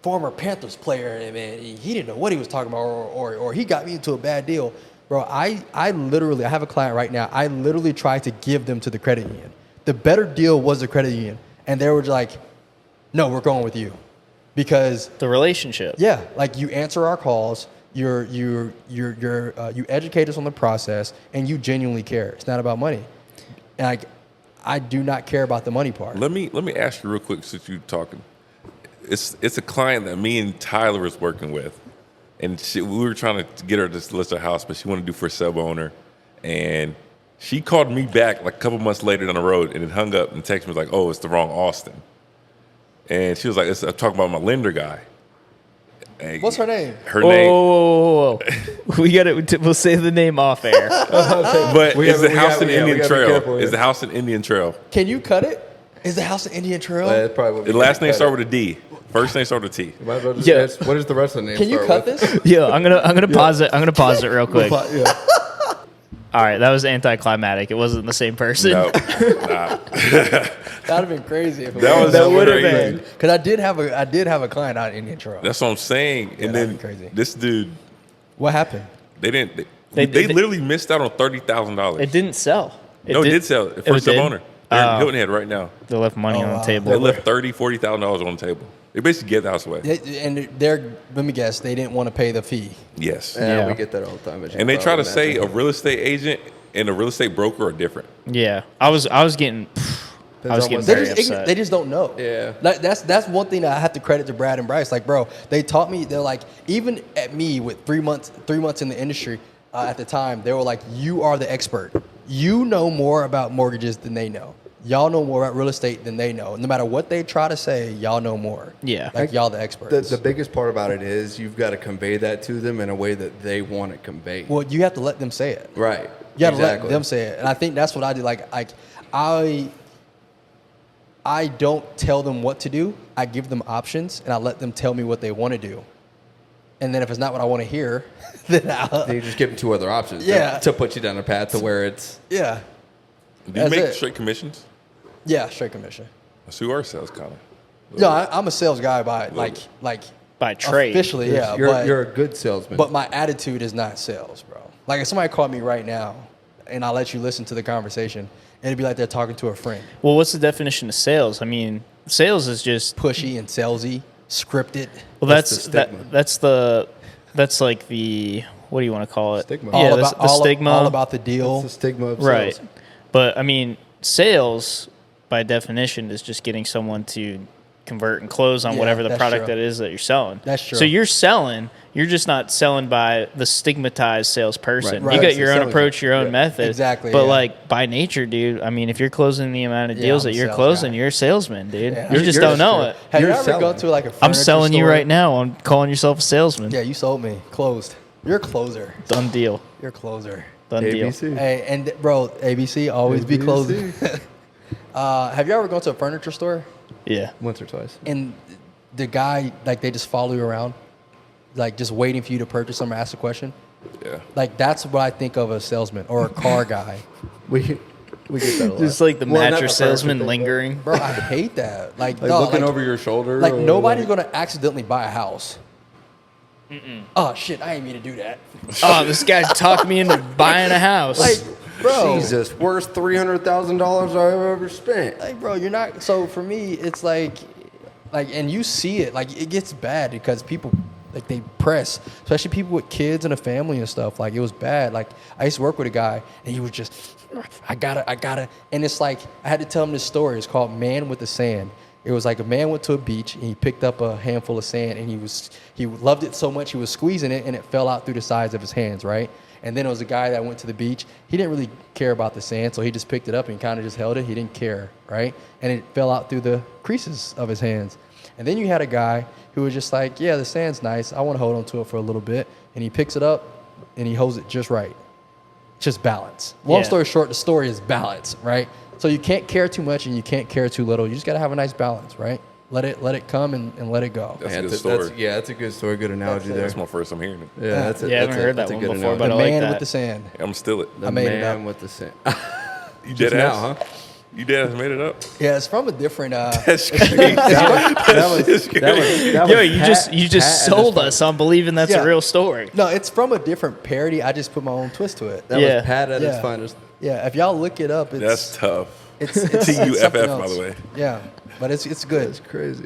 former Panthers player, and man, he didn't know what he was talking about, or he got me into a bad deal." Bro, I literally, I have a client right now. I literally tried to give them to the credit union. The better deal was the credit union. And they were like, no, we're going with you. Because the relationship. Yeah. You answer our calls, you educate us on the process, and you genuinely care. It's not about money. And I do not care about the money part. Let me ask you real quick since you're talking. It's a client that me and Tyler was working with. And we were trying to get her to list her house, but she wanted to do for sub owner. And she called me back a couple months later down the road and it hung up and texted me like, oh, it's the wrong Austin. And she was like, I'm talking about my lender guy. And what's her name? Her name. Whoa. We'll save the name off air. But it's the house in Indian Trail. It's the house in Indian Trail. Can you cut it? Is the house in Indian Trail? The last name started with a D. First name started with a T. What is the rest of the name? Can you cut this? Yeah, I'm gonna pause it. I'm gonna pause it real quick. All right, that was anticlimactic. It wasn't the same person. No, nah. That'd have been crazy if it that would have been. Because I did have a client out in Indian Trail. That's what I'm saying. And then crazy. This dude. What happened? They literally missed out on $30,000. It didn't sell. It did sell. First sub owner. They're in Hilton Head right now. They left money on the table. They left $30,000-$40,000 on the table. They basically gave the house away. Let me guess, they didn't want to pay the fee. Yes. Yeah, we get that all the time. And they try to say a real estate agent and a real estate broker are different. Yeah, I was getting very upset. They just don't know. Yeah. That's one thing that I have to credit to Brad and Bryce. Bro, they taught me. They're like, even at me with 3 months in the industry at the time, they were like, you are the expert. You know more about mortgages than they know. Y'all know more about real estate than they know. No matter what they try to say, y'all know more. Yeah. Y'all the experts. The biggest part about it is you've got to convey that to them in a way that they want it conveyed. Well, you have to let them say it. Right. You have to let them say it. And I think that's what I do. I don't tell them what to do. I give them options, and I let them tell me what they want to do. And then if it's not what I want to hear, then you just give them 2 other options. Yeah. To put you down a path to where it's. Yeah. Do you make straight commissions? Yeah, straight commission. So you are a sales kind of. Yeah, I'm a sales guy by by trade. Officially, yeah. You're a good salesman. But my attitude is not sales, bro. Like if somebody called me right now, and I let you listen to the conversation, it'd be like they're talking to a friend. Well, what's the definition of sales? I mean, sales is just pushy and salesy, scripted. Well, that's like the what do you want to call it? Stigma. Yeah, the stigma. All about the deal. It's the stigma of right. sales. But I mean, sales, by definition, is just getting someone to convert and close on Yeah, whatever the that's product true. that is that you're selling. That's true. So you're selling. You're just not selling by the stigmatized salesperson. Right. You Right. got your own Selling. approach, your own Yeah. method. Exactly, But yeah. like by nature, dude, I mean, if you're closing the amount of Yeah, deals I'm that a you're sales closing, guy. you're a salesman, dude. Yeah. You just You're don't know true. it. Have you You're ever selling. gone to like a I'm furniture selling you store? right now on calling yourself a salesman. Yeah, you sold me. Closed. You're a closer. Done deal. You're a closer. Done deal. ABC. Hey, and bro, ABC always be ABC. closing. Have you ever gone to a furniture store Yeah. Once or twice. and the guy, like, they just follow you around, like just waiting for you to purchase something or ask a question? Yeah. Like, that's what I think of a salesman or a car guy. We get that a lot. Just like the Well, not mattress the furniture salesman thing, but- lingering. Bro, I hate that. Like, Like dog, looking like, over your shoulder. like or nobody's like- gonna accidentally buy a house. Oh shit! I ain't mean to do that. Oh, this guy's talked me into buying a house. Like, bro, Jesus, worst $300,000 I've ever spent. like, bro, you're not. So for me, it's like, and you see it. Like, it gets bad because people, like, they press, especially people with kids and a family and stuff. Like, it was bad. Like, I used to work with a guy, and he was just, I gotta, and it's like I had to tell him this story. It's called "Man with the Sand." It was like a man went to a beach and he picked up a handful of sand and he loved it so much he was squeezing it and it fell out through the sides of his hands, right? And then it was a guy that went to the beach. He didn't really care about the sand, so he just picked it up and kind of just held it. He didn't care, right? And it fell out through the creases of his hands. And then you had a guy who was just like, yeah, the sand's nice. I want to hold on to it for a little bit. And he picks it up and he holds it just right. Just balance. Long Yeah. story short, the story is balance, right? So you can't care too much and you can't care too little. You just got to have a nice balance, right? Let it come and let it go. That's Yeah, a good that's- story. that's a good story, good analogy there. That's my first time hearing it. Yeah, that's a, Yeah, I that's haven't a- heard that's that a one good before, analogy. but The I like man that. with the sand. I'm still it. The I made it man up. with the sand. You Just dead now, ass? huh? You dead ass made it up? Yeah, it's from a different. That's crazy. Yo, you just sold us on believing that's Yeah. a real story. No, it's from a different parody. I just put my own twist to it. That Yeah. was Pat at its Yeah. finest. Yeah, if y'all look it up, it's That's tough. it's TUFF, something by else. the way. Yeah, but it's good. That's crazy.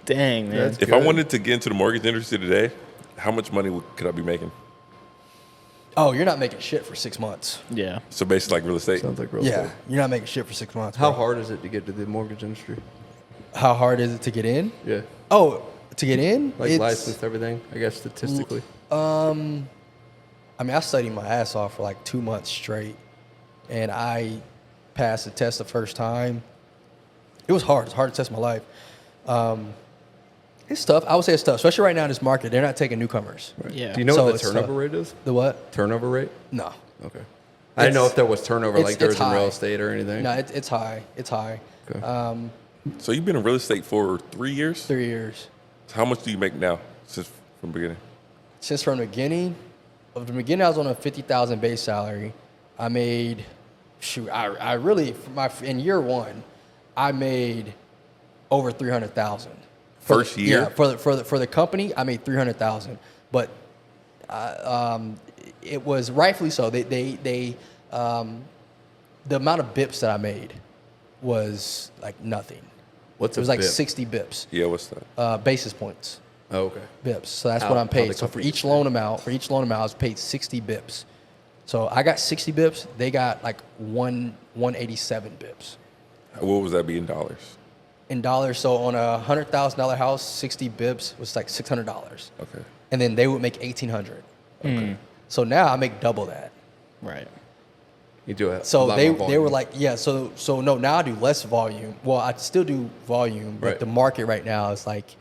Dang, man. That's If I good. wanted to get into the mortgage industry today, how much money could I be making? Oh, you're not making shit for 6 months. Yeah. So basically, like real estate. Sounds like real Yeah, estate. you're not making shit for 6 months. How bro. hard is it to get to the mortgage industry? How hard is it to get in? Yeah. Oh, to get in? Like It's- licensed, everything, I guess statistically. I mean, I studied my ass off for like 2 months straight, and I passed the test the first time. It was hard. It's hard to test my life. It's tough. I would say it's tough, especially right now in this market. They're not taking newcomers. Yeah. Do you know So what the it's turnover tough. rate is? The what? Turnover rate? No. Okay. I didn't know It's- if there was turnover it's- like there it's was in real high. estate or anything. No, it's high. It's high. Okay. So you've been in real estate for 3 years? 3 years. So how much do you make now since from the beginning? Since from the beginning, I was on a 50,000 base salary. I made, I really in year one, I made over 300,000. First year? Yeah, for the company, I made 300,000. But it was rightfully so. The amount of bips that I made was like nothing. What's It was a like bip? 60 bips, Yeah, what's that? basis points. Oh, okay. Bips. So that's How- what I'm how paid. the So for company each gets loan amount, I was paid 60 bips. So I got 60 bips. They got like 187 bips What was that be in dollars? in dollars. So on a $100,000 house, 60 bips was like $600, Okay. and then they would make 1,800. Okay. So now I make double that. Right. You do it. So they were like, yeah. So no, now I do less volume. Well, I still do volume, but Right. the market right now is like,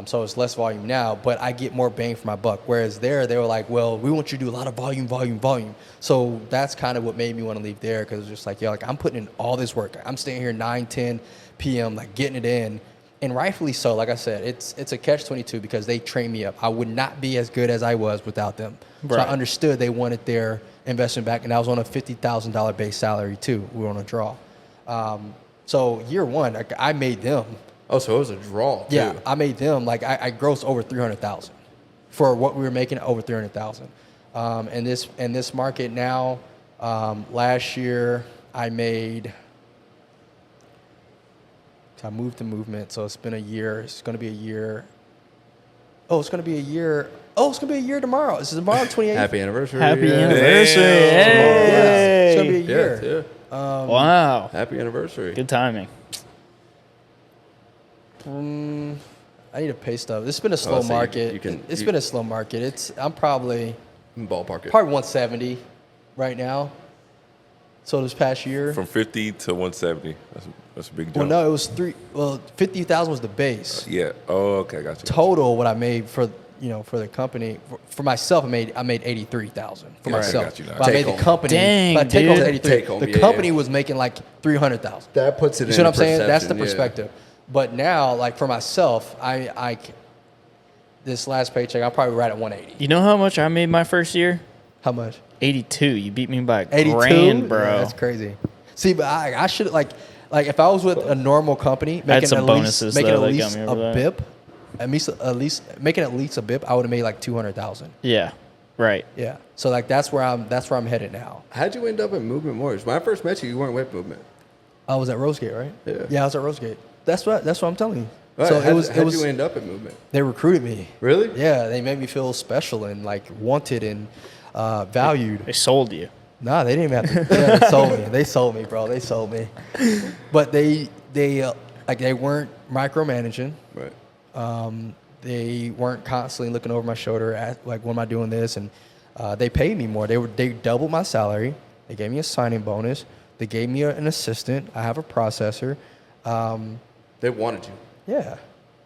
so it's less volume now, but I get more bang for my buck. Whereas they were like, well, we want you to do a lot of volume. So that's kind of what made me want to leave there, because it's just like, yo, like I'm putting in all this work. I'm staying here 9, 10 p.m. like getting it in, and rightfully so. Like I said, it's a catch-22 because they train me up. I would not be as good as I was without them. So I Right. understood they wanted their investment back, and I was on a $50,000 base salary too. We were on a draw. So year one, like, I made them. Oh, so it was a draw. Too. Yeah, I made them like I grossed over 300,000 for what we were making, over 300,000. And this market now, last year I made. I moved the movement, so it's been a year. It's going to be a year. Oh, it's going to be a year. Oh, it's going to be a year tomorrow. This is tomorrow, 28th. Happy anniversary. Happy yeah. anniversary. Yeah, it's going to Hey. be a year. Yeah, yeah. Wow. Happy anniversary. Good timing. I need to pay stuff. It's been a slow so market. it's been a slow market. I'm probably Ballpark it. 170 right now. So this past year. From 50 to 170. That's a big jump. Well, no, it was 50,000 was the base. Yeah. Oh, okay. Gotcha. Total, what I made for the company, for myself, I made 83,000 for Right, myself. got you now. But I made Take the home. company. Dang, but take home was dude. 83. Take home, The yeah, company yeah. was making like 300,000. That puts it You in see what I'm saying? That's the perception, yeah. perspective. But now, like for myself, I this last paycheck, I'm probably right at 180. You know how much I made my first year? How much? 82. You beat me by a 82, grand, bro. Yeah, that's crazy. See, but I should like if I was with a normal company making some at bonuses, least, making though, at that got least me a over that. bip, at least making at least a bip, I would have made like 200,000. Yeah. Right. Yeah. So like that's where I'm headed now. How'd you end up at Movement Mortgage? When I first met you, you weren't with Movement. I was at Rosegate, right? Yeah. Yeah, I was at Rosegate. That's what I'm telling you. Right. So How'd you end up at Movement? They recruited me. Really? Yeah, they made me feel special and like wanted and valued. They sold you. Nah, they didn't even have to. Yeah, they sold me. They sold me, bro. They sold me. But they weren't micromanaging. Right. They weren't constantly looking over my shoulder at like, when am I doing this? And they paid me more. They doubled my salary. They gave me a signing bonus. They gave me an assistant. I have a processor. They wanted you. Yeah.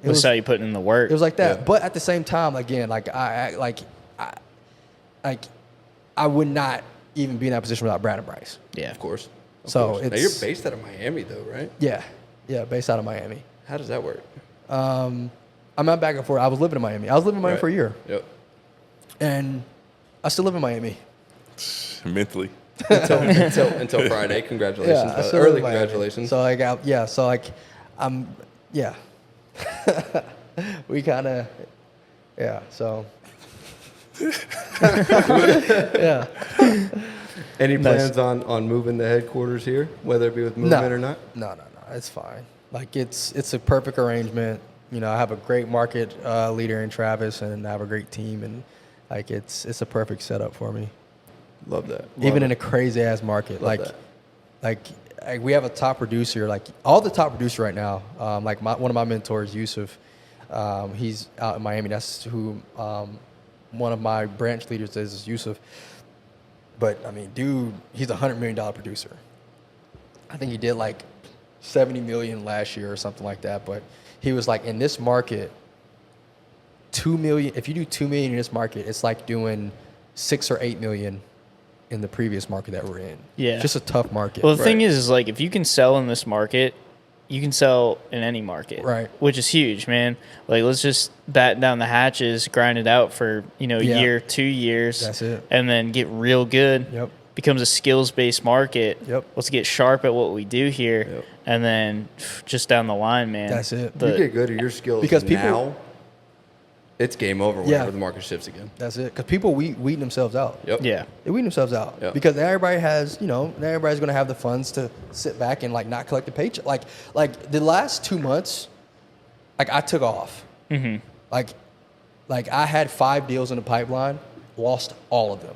That's how you put in the work. It was like that. Yeah. But at the same time, again, I would not even be in that position without Brad and Bryce. Yeah. Of course. Of So course. Now it's- you're based out of Miami, though, right? Yeah. Yeah, based out of Miami. How does that work? I'm not back and forth. I was living in Miami. I was living in Miami Right. for a year. Yep. And I still live in Miami. Mentally. Until Friday. Congratulations. I still live Early in Miami. congratulations. So yeah. We kind of, yeah, so. Yeah. Any plans on moving the headquarters here, whether it be with Movement or not? No. It's fine. Like it's a perfect arrangement. You know, I have a great market leader in Travis, and I have a great team, and like it's a perfect setup for me. Love that. Even in a crazy ass market, Love like we have a top producer, like all the top producers right now. Like one of my mentors, Yusuf, he's out in Miami. That's who one of my branch leaders is Yusuf. But I mean, dude, he's a $100 million producer. I think he did like 70 million last year or something like that. But he was like, in this market, 2 million. If you do 2 million in this market, it's like doing 6 or 8 million in the previous market that we're in. Yeah. It's just a tough market. Well, the thing is like if you can sell in this market, you can sell in any market. Right. Which is huge, man. Like let's just batten down the hatches, grind it out for, a Yeah. year, 2 years. That's it. And then get real good. Yep. Becomes a skills-based market. Yep. Let's get sharp at what we do here. Yep. And then just down the line, man. That's it. You get good at your skills Because people- now, it's game over whenever the market shifts again. That's it. Because people weeding themselves out. Yep. Yeah. They weed themselves out. Yep. Because now everybody has, now everybody's going to have the funds to sit back and like not collect a paycheck. Like the last 2 months, like I took off. Mm-hmm. Like I had 5 deals in the pipeline, lost all of them.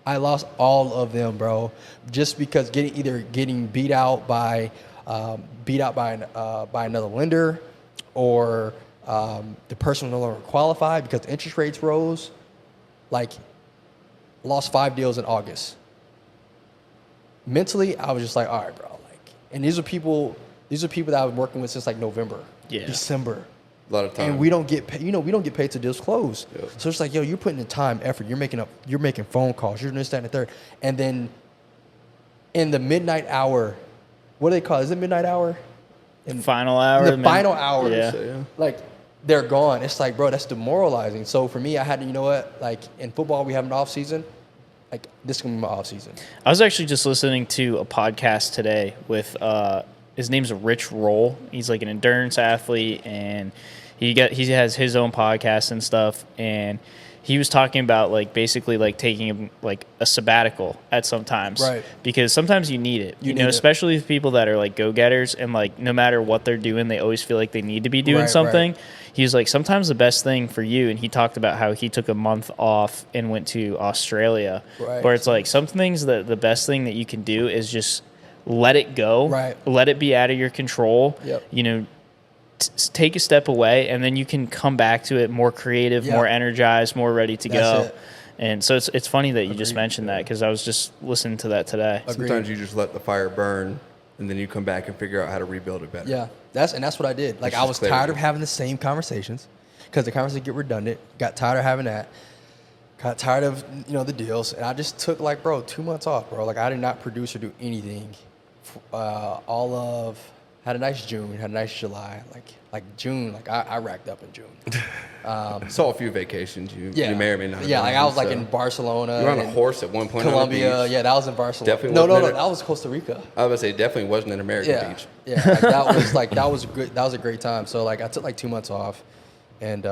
I lost all of them, bro, just because getting beat out by another lender, or the person was no longer qualified because the interest rates rose. Like, lost 5 deals in August. Mentally, I was just like, all right, bro. Like, and these are people that I've been working with since like November, December. A lot of time. And we don't get paid. We don't get paid till deals close. Yep. So it's like, yo, you're putting in time, effort. You're making phone calls. You're doing this, that, and the third. And then in the midnight hour, what do they call it? Is it midnight hour? Final hour. In the final hour. Yeah. So, yeah. Like, they're gone. It's like, bro, that's demoralizing. So for me, I had to, you know what? Like, in football, we have an off season. Like, this is going to be my off season. I was actually just listening to a podcast today with his name's Rich Roll. He's like an endurance athlete, and he has his own podcast and stuff. And he was talking about like basically like taking like a sabbatical at some times, Right? Because sometimes you need it. You need it. Especially with people that are like go getters, and like no matter what they're doing, they always feel like they need to be doing Right, something. right. He was like, sometimes the best thing for you, and he talked about how he took a month off and went to Australia, Right. where it's like some things that the best thing that you can do is just let it go. Right. Let it be out of your control. Yep. You know, take a step away, and then you can come back to it more creative, more energized, more ready to go. It. And so it's funny that you just mentioned that, because I was just listening to that today. Sometimes you just let the fire burn, and then you come back and figure out how to rebuild it better. Yeah, that's what I did. Like, I was tired of having the same conversations, because the conversations get redundant. Got tired of having that. Got tired of, you know, the deals, and I just took, like, bro, 2 months off, bro. Like, I did not produce or do anything. Had a nice June, had a nice July. Like June, like I racked up in June. Saw a few vacations. You may or may not. Yeah, like I was like in Barcelona. You were on a horse at one point. Colombia. On the beach. Yeah, that was in Barcelona. Definitely No, wasn't that was Costa Rica. I was about to say definitely wasn't an American beach. Yeah, that was good. That was a great time. So like I took like 2 months off, and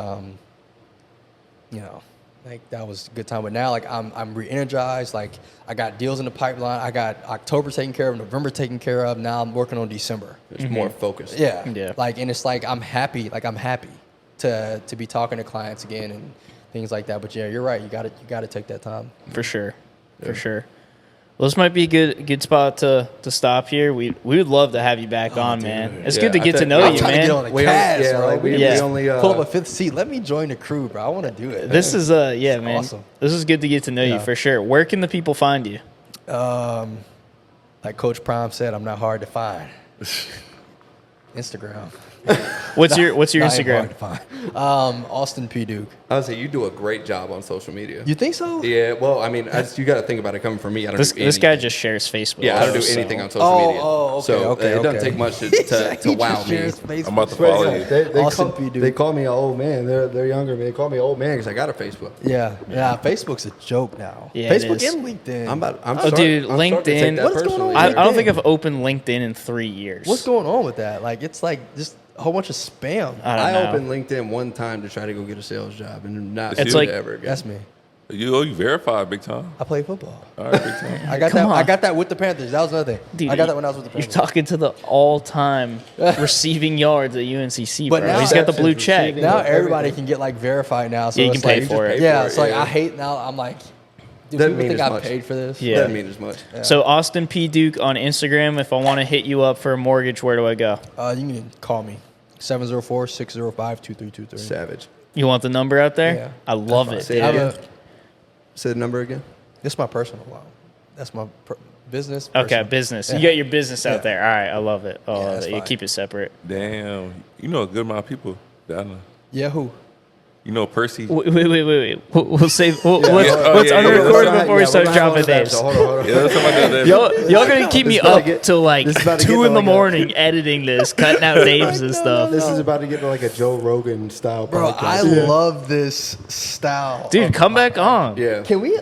you know, like that was a good time. But now like I'm re-energized. Like I got deals in the pipeline. I got October taken care of, November taken care of. Now I'm working on December. It's more focused. Yeah. Like, and it's like I'm happy. Like I'm happy to be talking to clients again and things like that. But yeah, you're right. You got to take that time. For sure. Well, this might be a good spot to stop here. We would love to have you back on, dude. man. It's good to get to know I'm you, trying to get on man. the cast, bro. we only Pull up a fifth seat. Let me join the crew, bro. I want to do it. This is man. Awesome. This is good to get to know you for sure. Where can the people find you? Like Coach Prime said, I'm not hard to find. Instagram. What's your Not even Instagram? hard to find. Austin P. Duke. I would say you do a great job on social media. You think so? Yeah. Well, I mean, you got to think about it coming from me. I don't. This guy just shares Facebook. Yeah, I don't do posts, anything so. on social media. Okay, So it doesn't take much to wow me. I'm about to follow you. Austin P. Duke. They call me an old man. They're younger than me. They call me old man Because I got a Facebook. Yeah. Facebook's a joke now. Yeah, it Facebook is. and LinkedIn. I'm dude, starting to take LinkedIn. that What's going personally. on? I don't think I've opened LinkedIn in 3 years. What's going on with that? Like, it's like just a whole bunch of spam. I I don't know. opened LinkedIn one time to try to go get a sales job and not It's do like- it ever again. That's me. You verified big time. I play football. All right, big time. I got Come that. I on. got that with the Panthers. That was another thing. Dude, I got that when I was with the You're Panthers. talking to the all-time receiving yards at UNCC, But bro. now- He's got the blue check. Receiving- Now everything. everybody can get like verified now. So Yeah, you it's can pay like, for it. Yeah, for it, it's like yeah. I hate now. I'm like, do Doesn't people mean think as I much. paid for this? Yeah. Doesn't mean as much. So Austin P. Duke on Instagram. If I want to hit you up for a mortgage, where do I go? You can call me 704-605-2323. Savage. You want the number out there? Yeah. I love it. Say it again. Say the number again. This is my personal one. That's my business. Okay, personal. business. Yeah. You got your business Yeah. out there. All right, I love it. Oh, Yeah, that's you fine. keep it separate. Damn, you know a good amount of people down there. Yeah, who? You know Percy. Wait. We'll save. What's yeah, unrecorded yeah, before we start dropping names? So hold on. Yeah, let's talk about that. Y'all gonna keep me This about up to get- till like this about to 2 get in the like a- morning editing this, cutting out names and stuff. This is about to get to like a Joe Rogan style Bro, podcast. I love this style. Dude, come back on. Yeah. Can we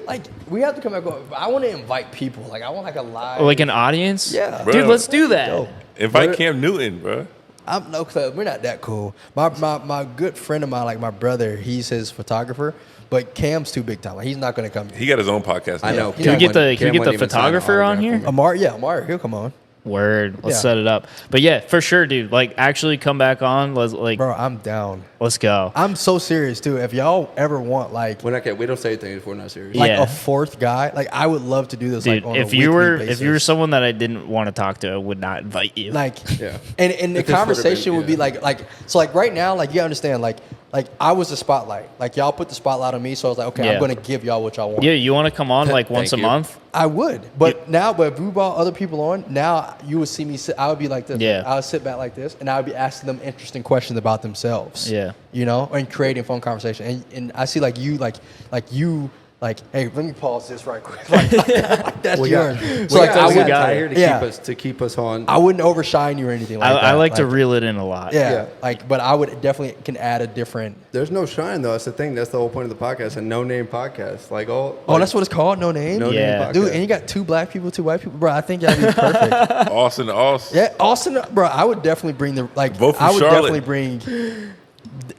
we have to come back on. I want to invite people. Like, I want like a live. Like an audience? Yeah. Dude, Bro. let's do that. Dope. Invite Cam Newton, bro. I'm no club. We're not that cool. My good friend of mine, like my brother, he's his photographer, but Cam's too big time. Like, he's not gonna come. He got his own podcast. I now. know. Can we get the Cam wouldn't even sign an photographer on autograph here? for me. Amar, he'll come on. Word. Let's Yeah. set it up. But yeah, for sure, dude. Like, actually come back on. Let's Bro, I'm down. let's go. I'm so serious too. If y'all ever want like We don't say things if we're not serious. Yeah. a fourth guy, like I would love to do this. Dude, like on if a you weekly were basis. someone that I didn't want to talk to, I would not invite you. like Yeah. and the If this would've conversation been- would be yeah. like so like right now, like you understand, like I was the spotlight. Like y'all put the spotlight on me, so I was like, okay, Yeah. I'm gonna give y'all what y'all want. Yeah, you want to come on like once a Thank you. month? I would, but if we brought other people on, now you would see me sit. I would be like this. Yeah. I would sit back like this, and I would be asking them interesting questions about themselves. Yeah. you know, and creating fun conversation. And I see like you, hey, let me pause this right quick. Like, that's yours. So like I we would, got tie it. here to keep us on. I wouldn't overshine you or anything like that. I like to reel it in a lot. Yeah, but I would definitely can add a different. There's no shine though. That's the thing. That's the whole point of the podcast. A no name podcast. Like all. Oh, that's what it's called. No name. No Yeah. name podcast. Dude, and you got 2 black people, 2 white people, bro. I think y'all be perfect. Austin. Yeah, Austin, bro. I would definitely bring the like. Vote for I would Charlotte. definitely bring.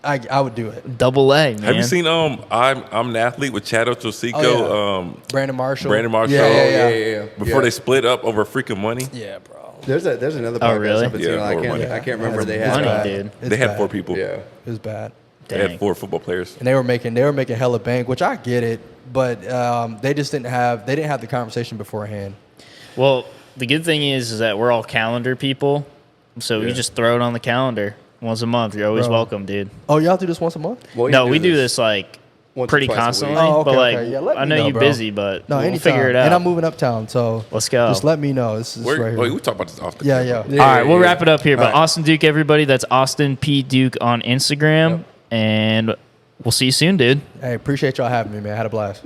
I would do it. Double A, man. Have you seen I'm an athlete with Chad Ochocinco? Oh, yeah. Brandon Marshall. Yeah. Before they split up over freaking money. Yeah, bro. There's another podcast Oh, really? up in Yeah, Seattle. I for money. can't remember. They had. Money, dude. They had bad. 4 people. Yeah. It was bad. They Dang. had 4 football players. And they were making hella bank, which I get it, but they just didn't have the conversation beforehand. Well, the good thing is that we're all calendar people, so you just throw it on the calendar once a month. You're always welcome, dude. Oh, y'all do this once a month? Well, you No, we do this like once or pretty twice a week. constantly. Oh, okay, but like, okay. Yeah, let me I know know, you're bro. busy, but No, we'll anytime. figure it out. And I'm moving uptown, so Let's go. just let me know. This is right here. We talk about this often. Yeah, yeah. All right, we'll wrap it up here. But right. Austin Duke, everybody, that's Austin P. Duke on Instagram. Yep. And we'll see you soon, dude. Hey, appreciate y'all having me, man. I had a blast.